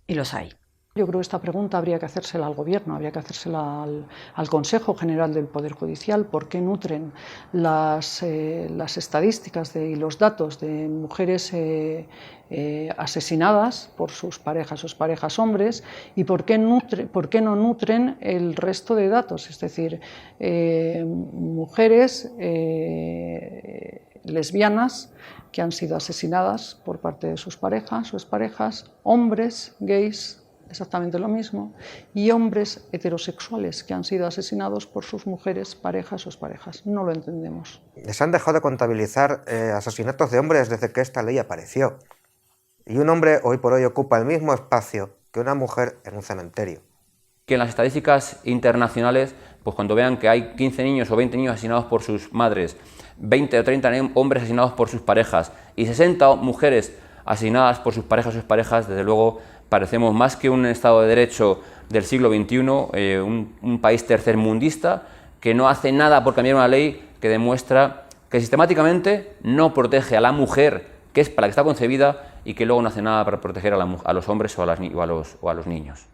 y los hay. Yo creo que esta pregunta habría que hacérsela al Gobierno, habría que hacérsela al Consejo General del Poder Judicial. ¿Por qué nutren las estadísticas y los datos de mujeres asesinadas por sus parejas hombres? ¿Y por qué no nutren el resto de datos? Es decir, mujeres lesbianas que han sido asesinadas por parte de sus parejas o exparejas, hombres gays, exactamente lo mismo, y hombres heterosexuales que han sido asesinados por sus mujeres, parejas o exparejas. No lo entendemos. Se han dejado de contabilizar asesinatos de hombres desde que esta ley apareció. Y un hombre hoy por hoy ocupa el mismo espacio que una mujer en un cementerio. Que en las estadísticas internacionales, pues cuando vean que hay 15 niños o 20 niños asesinados por sus madres, 20 o 30 hombres asesinados por sus parejas y 60 mujeres asesinadas por sus parejas o sus parejas, desde luego parecemos más que un Estado de Derecho del siglo XXI, un país tercermundista que no hace nada por cambiar una ley que demuestra que sistemáticamente no protege a la mujer, que es para la que está concebida, y que luego no hace nada para proteger a los hombres o a los niños.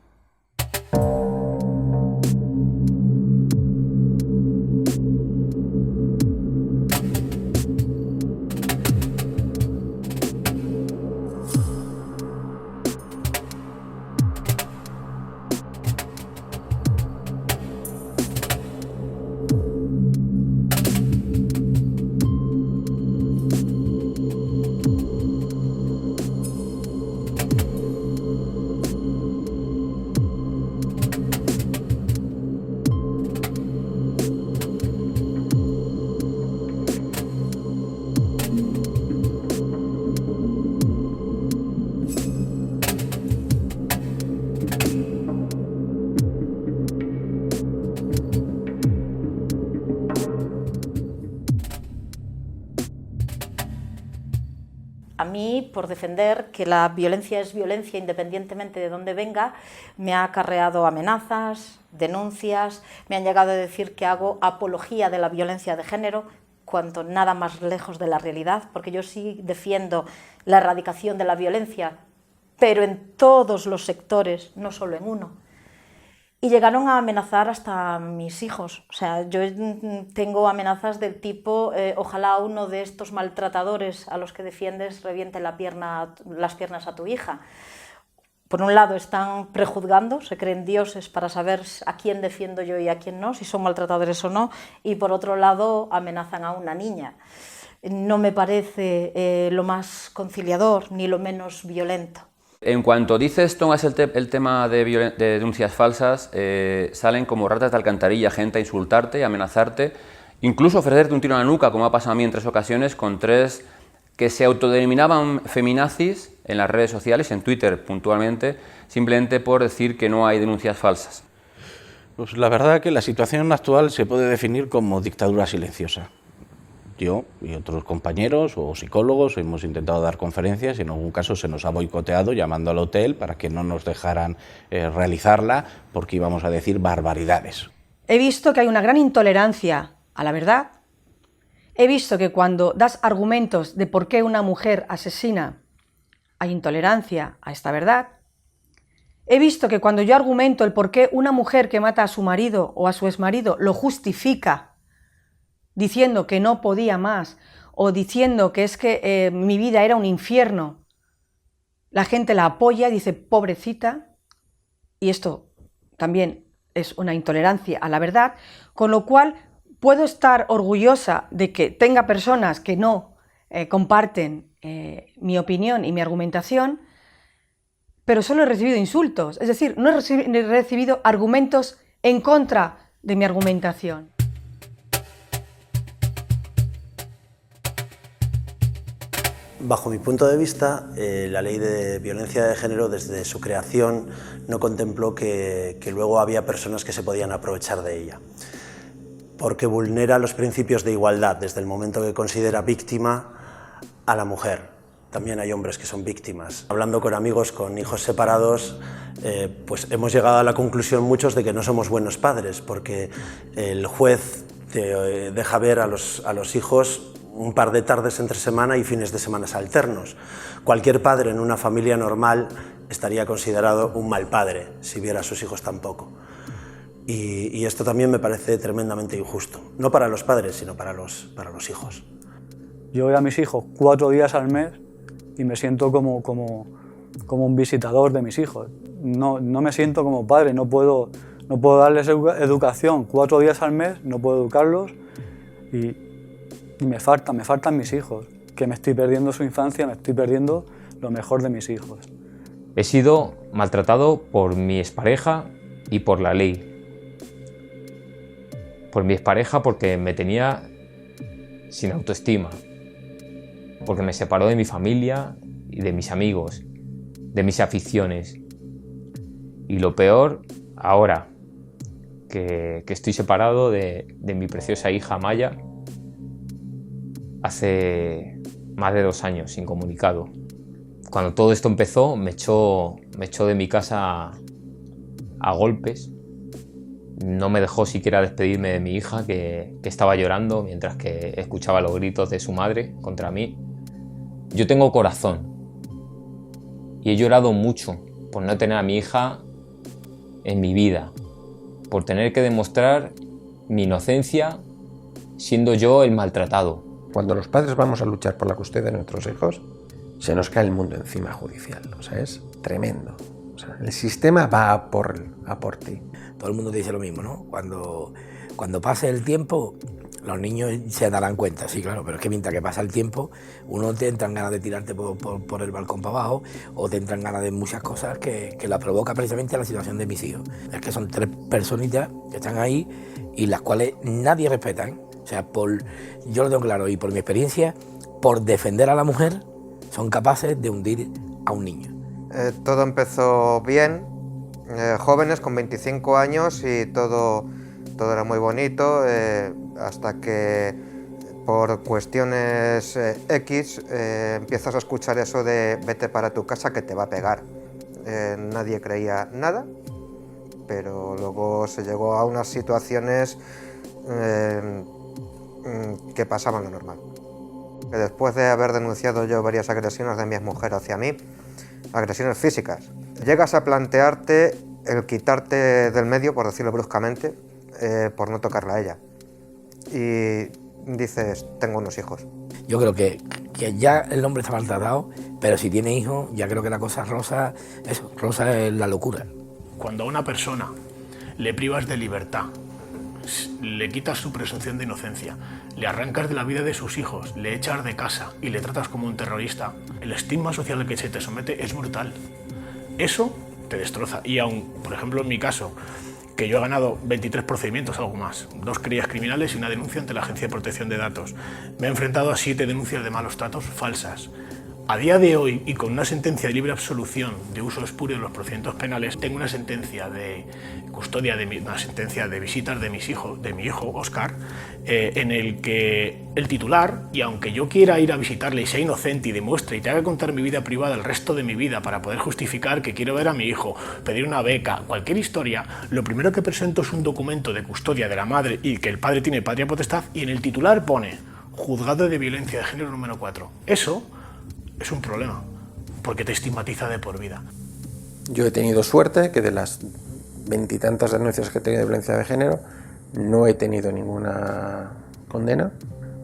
A mí, por defender que la violencia es violencia independientemente de dónde venga, me ha acarreado amenazas, denuncias, me han llegado a decir que hago apología de la violencia de género, cuando nada más lejos de la realidad, porque yo sí defiendo la erradicación de la violencia, pero en todos los sectores, no solo en uno. Y llegaron a amenazar hasta mis hijos. O sea, yo tengo amenazas del tipo, ojalá uno de estos maltratadores a los que defiendes reviente las piernas a tu hija. Por un lado están prejuzgando, se creen dioses para saber a quién defiendo yo y a quién no, si son maltratadores o no, y por otro lado amenazan a una niña. No me parece lo más conciliador ni lo menos violento. En cuanto dices, tomas el tema de denuncias falsas, salen como ratas de alcantarilla gente a insultarte, a amenazarte, incluso ofrecerte un tiro en la nuca, como ha pasado a mí en 3 ocasiones, con 3 que se autodenominaban feminazis en las redes sociales, en Twitter puntualmente, simplemente por decir que no hay denuncias falsas. Pues la verdad que la situación actual se puede definir como dictadura silenciosa. Yo y otros compañeros o psicólogos hemos intentado dar conferencias y en algún caso se nos ha boicoteado llamando al hotel para que no nos dejaran realizarla porque íbamos a decir barbaridades. He visto que hay una gran intolerancia a la verdad. He visto que cuando das argumentos de por qué una mujer asesina, hay intolerancia a esta verdad. He visto que cuando yo argumento el por qué una mujer que mata a su marido o a su exmarido lo justifica diciendo que no podía más o diciendo que es que mi vida era un infierno, la gente la apoya y dice pobrecita, y esto también es una intolerancia a la verdad, con lo cual puedo estar orgullosa de que tenga personas que no comparten mi opinión y mi argumentación, pero solo he recibido insultos, es decir, no he recibido argumentos en contra de mi argumentación. Bajo mi punto de vista, la ley de violencia de género desde su creación no contempló que luego había personas que se podían aprovechar de ella, porque vulnera los principios de igualdad desde el momento que considera víctima a la mujer. También hay hombres que son víctimas. Hablando con amigos con hijos separados, pues hemos llegado a la conclusión muchos de que no somos buenos padres, porque el juez te deja ver a los hijos un par de tardes entre semana y fines de semana alternos. Cualquier padre en una familia normal estaría considerado un mal padre si viera a sus hijos tan poco. Y esto también me parece tremendamente injusto, no para los padres, sino para los hijos. Yo veo a mis hijos 4 días al mes y me siento como un visitador de mis hijos. No me siento como padre, no puedo darles educación 4 días al mes, no puedo educarlos y me faltan mis hijos, que me estoy perdiendo su infancia, me estoy perdiendo lo mejor de mis hijos. He sido maltratado por mi expareja y por la ley. Por mi expareja porque me tenía sin autoestima, porque me separó de mi familia y de mis amigos, de mis aficiones. Y lo peor, ahora que estoy separado de mi preciosa hija Maya, hace más de 2 años, incomunicado. Cuando todo esto empezó, me echó de mi casa a golpes. No me dejó siquiera despedirme de mi hija, que estaba llorando mientras que escuchaba los gritos de su madre contra mí. Yo tengo corazón Y he llorado mucho por no tener a mi hija en mi vida, por tener que demostrar mi inocencia siendo yo el maltratado. Cuando los padres vamos a luchar por la custodia de nuestros hijos, se nos cae el mundo encima judicial. O sea, es tremendo. O sea, el sistema va a por ti. Todo el mundo dice lo mismo, ¿no? Cuando pase el tiempo, los niños se darán cuenta, sí, claro, pero es que mientras que pasa el tiempo, uno te entran ganas de tirarte por el balcón para abajo, o te entran ganas de muchas cosas que la provoca precisamente la situación de mis hijos. Es que son 3 personitas que están ahí y las cuales nadie respeta, ¿eh? O sea, yo lo tengo claro, y por mi experiencia, por defender a la mujer, son capaces de hundir a un niño. Todo empezó bien, jóvenes con 25 años y todo era muy bonito, hasta que por cuestiones X empiezas a escuchar eso de vete para tu casa que te va a pegar. Nadie creía nada, pero luego se llegó a unas situaciones que pasaban lo normal. Que después de haber denunciado yo varias agresiones de mi exmujer hacia mí, agresiones físicas, llegas a plantearte el quitarte del medio, por decirlo bruscamente, por no tocarla a ella. Y dices, tengo unos hijos. Yo creo que ya el hombre está maltratado, pero si tiene hijos, ya creo que la cosa rosa es la locura. Cuando a una persona le privas de libertad, le quitas su presunción de inocencia, le arrancas de la vida de sus hijos, le echas de casa y le tratas como un terrorista, el estigma social al que se te somete es brutal. Eso te destroza. Y aún, por ejemplo, en mi caso, que yo he ganado 23 procedimientos, algo más, 2 querellas criminales y una denuncia ante la Agencia de Protección de Datos. Me he enfrentado a 7 denuncias de malos tratos falsas. A día de hoy, y con una sentencia de libre absolución de uso espurio de los procedimientos penales, tengo una sentencia de custodia, una sentencia de visitas de mi hijo, Óscar, en el que el titular, y aunque yo quiera ir a visitarle y sea inocente y demuestre y te haga contar mi vida privada el resto de mi vida para poder justificar que quiero ver a mi hijo, pedir una beca, cualquier historia, lo primero que presento es un documento de custodia de la madre y que el padre tiene patria potestad, y en el titular pone Juzgado de Violencia de Género número 4. Eso es un problema, porque te estigmatiza de por vida. Yo he tenido suerte que de las 20 y tantas denuncias que he tenido de violencia de género, no he tenido ninguna condena,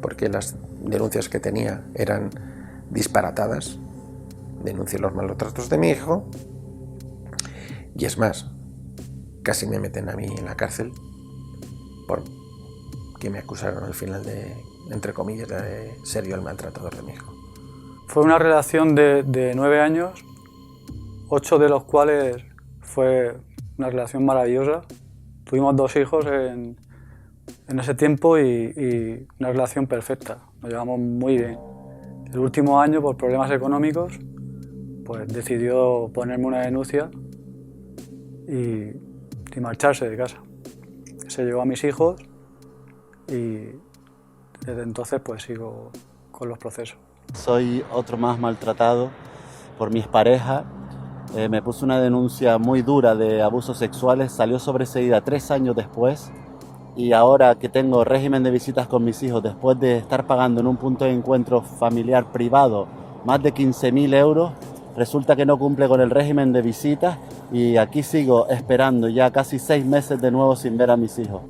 porque las denuncias que tenía eran disparatadas. Denuncié los malos tratos de mi hijo, y es más, casi me meten a mí en la cárcel porque me acusaron al final de, entre comillas, de ser yo el maltratador de mi hijo. Fue una relación de 9 años, 8 de los cuales fue una relación maravillosa. Tuvimos 2 hijos en ese tiempo y una relación perfecta. Nos llevamos muy bien. El último año, por problemas económicos, pues decidió ponerme una denuncia y marcharse de casa. Se llevó a mis hijos y desde entonces pues sigo con los procesos. Soy otro más maltratado por mi expareja. Me puso una denuncia muy dura de abusos sexuales, salió sobreseída 3 años después, y ahora que tengo régimen de visitas con mis hijos, después de estar pagando en un punto de encuentro familiar privado más de 15.000 euros, resulta que no cumple con el régimen de visitas y aquí sigo esperando ya casi 6 meses de nuevo sin ver a mis hijos.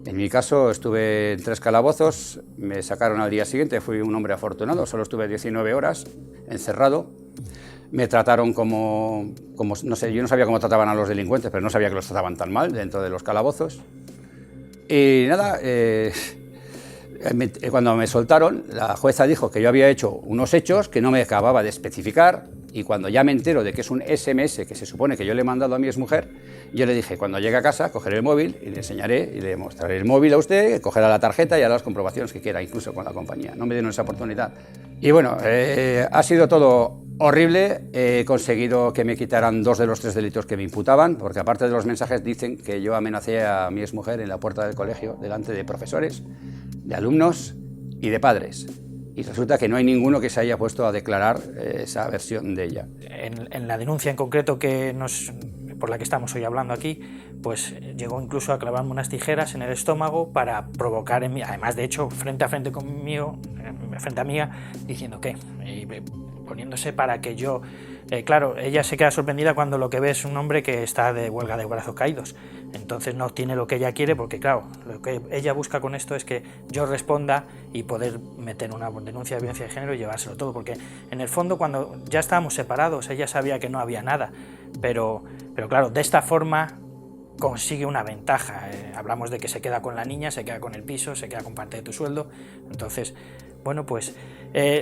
En mi caso estuve en 3 calabozos, me sacaron al día siguiente, fui un hombre afortunado, solo estuve 19 horas encerrado. Me trataron como, no sé, yo no sabía cómo trataban a los delincuentes, pero no sabía que los trataban tan mal dentro de los calabozos. Y nada, cuando me soltaron, la jueza dijo que yo había hecho unos hechos que no me acababa de especificar, y cuando ya me entero de que es un SMS que se supone que yo le he mandado a mi exmujer, yo le dije, cuando llegue a casa, cogeré el móvil y le enseñaré y le mostraré el móvil a usted, cogerá la tarjeta y hará las comprobaciones que quiera, incluso con la compañía. No me dieron esa oportunidad. Y bueno, ha sido todo horrible. He conseguido que me quitaran 2 de los 3 delitos que me imputaban, porque aparte de los mensajes dicen que yo amenacé a mi exmujer en la puerta del colegio delante de profesores, de alumnos y de padres. Y resulta que no hay ninguno que se haya puesto a declarar esa versión de ella. En la denuncia en concreto por la que estamos hoy hablando aquí, pues llegó incluso a clavarme unas tijeras en el estómago para provocar en mí, además de hecho frente a frente conmigo, frente a mí, diciendo que poniéndose para que yo... claro, ella se queda sorprendida cuando lo que ve es un hombre que está de huelga de brazos caídos. Entonces no obtiene lo que ella quiere porque, claro, lo que ella busca con esto es que yo responda y poder meter una denuncia de violencia de género y llevárselo todo. Porque en el fondo, cuando ya estábamos separados, ella sabía que no había nada. Pero claro, de esta forma consigue una ventaja. Hablamos de que se queda con la niña, se queda con el piso, se queda con parte de tu sueldo. Entonces, bueno, pues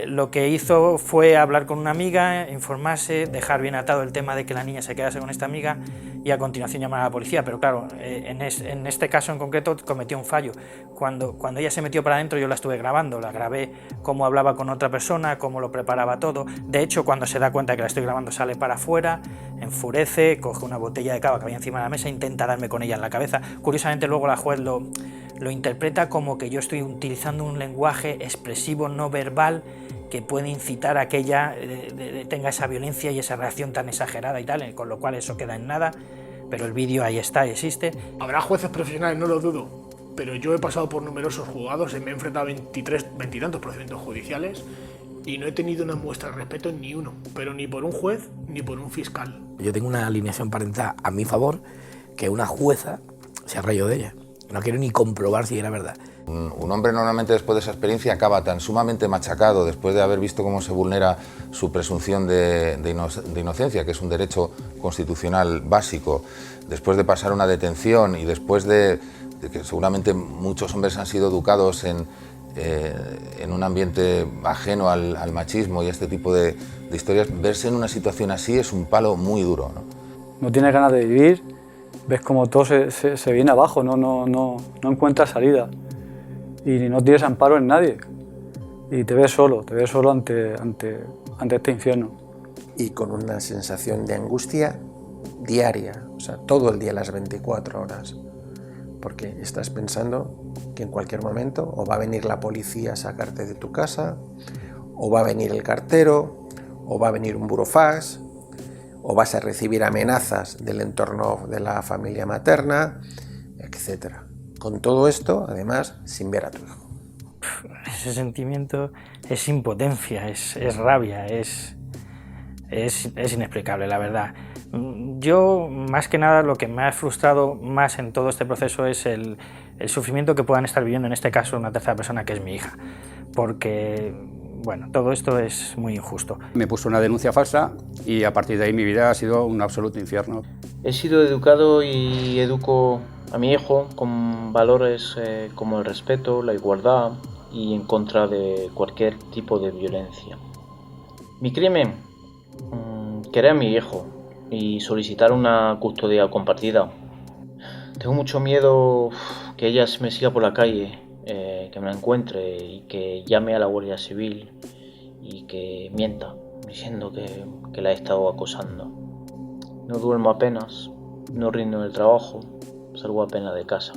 lo que hizo fue hablar con una amiga, informarse, dejar bien atado el tema de que la niña se quedase con esta amiga y a continuación llamar a la policía. Pero claro, en este caso en concreto cometió un fallo. Cuando ella se metió para adentro yo la estuve grabando, la grabé cómo hablaba con otra persona, cómo lo preparaba todo. De hecho, cuando se da cuenta que la estoy grabando sale para afuera, enfurece, coge una botella de cava que había encima de la mesa e intenta darme con ella en la cabeza. Curiosamente luego la juez lo interpreta como que yo estoy utilizando un lenguaje expresivo no verbal que puede incitar a que ella tenga esa violencia y esa reacción tan exagerada y tal, con lo cual eso queda en nada, pero el vídeo ahí está, existe. Habrá jueces profesionales, no lo dudo, pero yo he pasado por numerosos juzgados, me he enfrentado a 20 y tantos procedimientos judiciales y no he tenido una muestra de respeto ni uno, pero ni por un juez ni por un fiscal. Yo tengo una alineación parental a mi favor que una jueza se ha reído de ella. No quiero ni comprobar si era verdad. Un hombre normalmente después de esa experiencia acaba tan sumamente machacado, después de haber visto cómo se vulnera su presunción de inocencia, que es un derecho constitucional básico, después de pasar una detención y después de que seguramente muchos hombres han sido educados en un ambiente ajeno al machismo y a este tipo de historias, verse en una situación así es un palo muy duro, ¿no? No tienes ganas de vivir, ves como todo se viene abajo, no encuentras salida y no tienes amparo en nadie y te ves solo ante este infierno. Y con una sensación de angustia diaria, o sea, todo el día, las 24 horas, porque estás pensando que en cualquier momento o va a venir la policía a sacarte de tu casa, o va a venir el cartero, o va a venir un burofax, o vas a recibir amenazas del entorno de la familia materna, etc. Con todo esto, además, sin ver a tu hijo. Ese sentimiento es impotencia, es rabia, es inexplicable, la verdad. Yo, más que nada, lo que me ha frustrado más en todo este proceso es el sufrimiento que puedan estar viviendo, en este caso, una tercera persona que es mi hija. Porque, bueno, todo esto es muy injusto. Me puso una denuncia falsa y a partir de ahí mi vida ha sido un absoluto infierno. He sido educado y educo a mi hijo con valores como el respeto, la igualdad y en contra de cualquier tipo de violencia. Mi crimen, querer a mi hijo y solicitar una custodia compartida. Tengo mucho miedo que ella me siga por la calle, que me la encuentre y que llame a la Guardia Civil y que mienta diciendo que la he estado acosando. No duermo apenas, no rindo en el trabajo, salgo apenas de casa.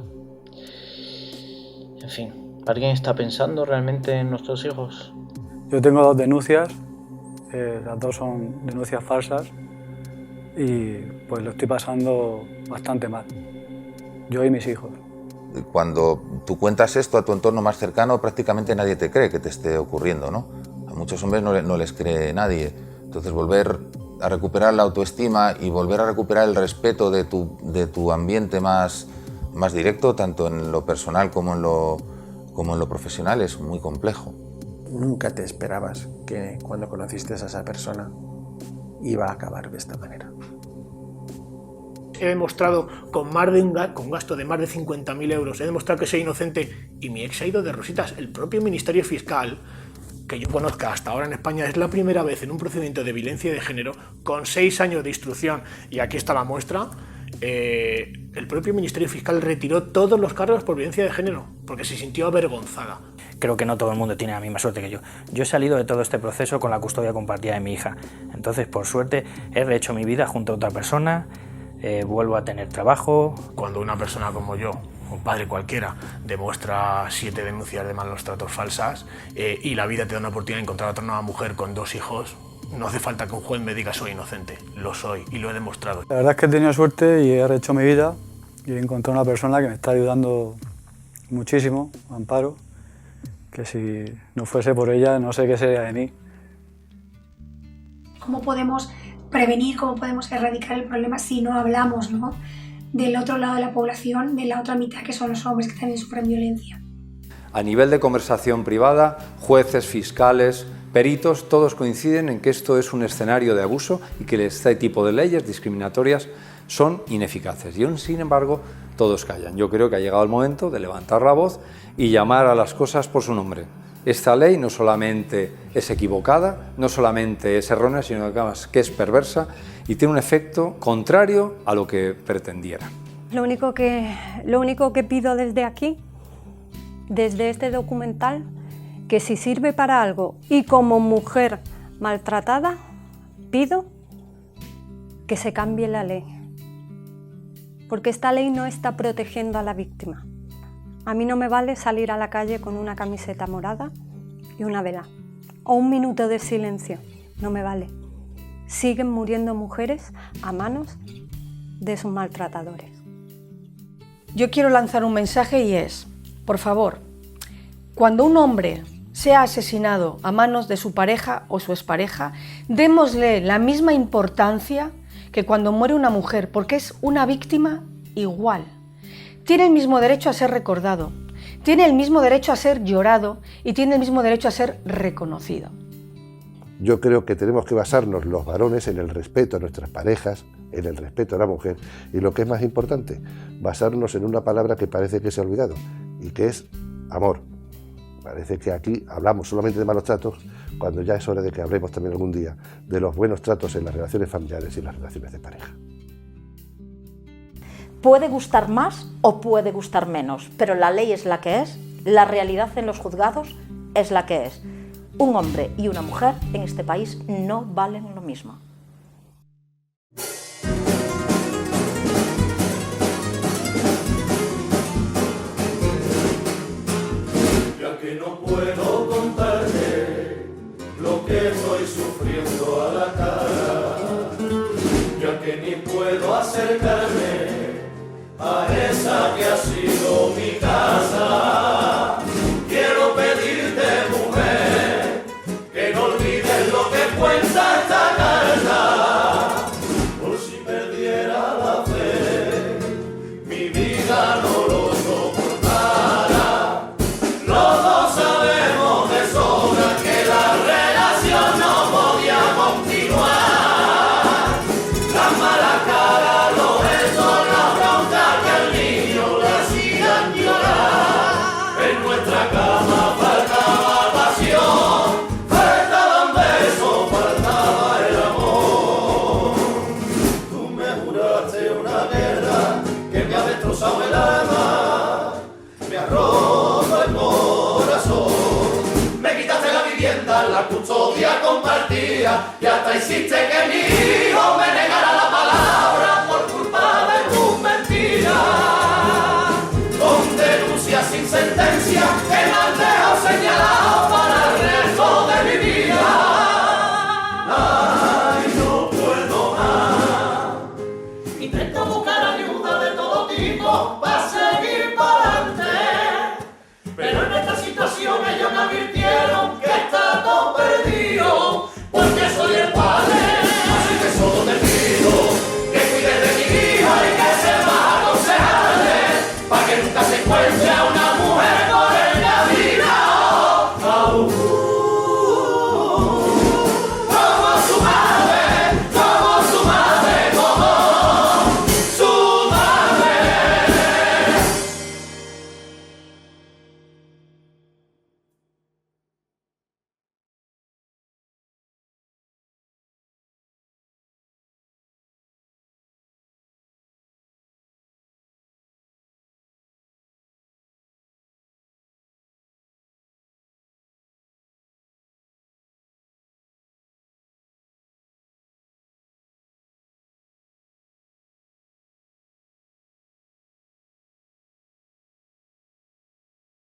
En fin, ¿alguien está pensando realmente en nuestros hijos? Yo tengo 2 denuncias, las 2 son denuncias falsas y pues lo estoy pasando bastante mal, yo y mis hijos. Cuando tú cuentas esto a tu entorno más cercano, prácticamente nadie te cree que te esté ocurriendo, ¿no? A muchos hombres no les cree nadie. Entonces volver a recuperar la autoestima y volver a recuperar el respeto de tu ambiente más directo, tanto en lo personal como en lo profesional, es muy complejo. Nunca te esperabas que cuando conociste a esa persona iba a acabar de esta manera. He demostrado con gasto de más de 50.000 euros, he demostrado que soy inocente y mi ex ha ido de rositas. El propio Ministerio Fiscal, que yo conozca hasta ahora en España, es la primera vez en un procedimiento de violencia de género con 6 años de instrucción, y aquí está la muestra, el propio Ministerio Fiscal retiró todos los cargos por violencia de género porque se sintió avergonzada. Creo que no todo el mundo tiene la misma suerte que yo. Yo he salido de todo este proceso con la custodia compartida de mi hija. Entonces, por suerte, he rehecho mi vida junto a otra persona, vuelvo a tener trabajo. Cuando una persona como yo, un padre cualquiera, demuestra 7 denuncias de malos tratos falsas y la vida te da una oportunidad de encontrar a otra nueva mujer con 2 hijos, no hace falta que un juez me diga soy inocente. Lo soy y lo he demostrado. La verdad es que he tenido suerte y he rehecho mi vida y he encontrado una persona que me está ayudando muchísimo, Amparo, que si no fuese por ella no sé qué sería de mí. ¿Cómo podemos prevenir, cómo podemos erradicar el problema si no hablamos, ¿no?, del otro lado de la población, de la otra mitad, que son los hombres que también sufren violencia? A nivel de conversación privada, jueces, fiscales, peritos, todos coinciden en que esto es un escenario de abuso y que este tipo de leyes discriminatorias son ineficaces. Y aún, sin embargo, todos callan. Yo creo que ha llegado el momento de levantar la voz y llamar a las cosas por su nombre. Esta ley no solamente es equivocada, no solamente es errónea, sino además que es perversa y tiene un efecto contrario a lo que pretendiera. Lo único que pido desde aquí, desde este documental, que si sirve para algo y como mujer maltratada, pido que se cambie la ley. Porque esta ley no está protegiendo a la víctima. A mí no me vale salir a la calle con una camiseta morada y una vela, o un minuto de silencio, no me vale. Siguen muriendo mujeres a manos de sus maltratadores. Yo quiero lanzar un mensaje y es, por favor, cuando un hombre sea asesinado a manos de su pareja o su expareja, démosle la misma importancia que cuando muere una mujer, porque es una víctima igual. Tiene el mismo derecho a ser recordado, tiene el mismo derecho a ser llorado y tiene el mismo derecho a ser reconocido. Yo creo que tenemos que basarnos los varones en el respeto a nuestras parejas, en el respeto a la mujer y lo que es más importante, basarnos en una palabra que parece que se ha olvidado y que es amor. Parece que aquí hablamos solamente de malos tratos cuando ya es hora de que hablemos también algún día de los buenos tratos en las relaciones familiares y las relaciones de pareja. Puede gustar más o puede gustar menos, pero la ley es la que es, la realidad en los juzgados es la que es. Un hombre y una mujer en este país no valen lo mismo. Ya que no puedo contarte lo que estoy sufriendo a la cara, ya que ni puedo acercarme a esa que ha sido mi casa, quiero pedirte, mujer, que no olvides lo que cuenta esta carta, por si perdiera la fe, mi vida no lo soportara. Los dos sabemos de sobra que la relación no podía continuar. La mala cara, los besos, la bronca que al niño le hacían llorar. En nuestra cama faltaba pasión, faltaban besos, faltaba el amor. Tú me juraste una guerra que me ha destrozado el alma, me ha roto el corazón. Me quitaste la vivienda, la custodia compartía y hasta hiciste que mi hijo me negara la palabra por culpa de tus mentiras. Con denuncia sin sentencia que me han dejado señalado para el resto de mi vida. Ay, no puedo más. Intento buscar ayuda de todo tipo para ser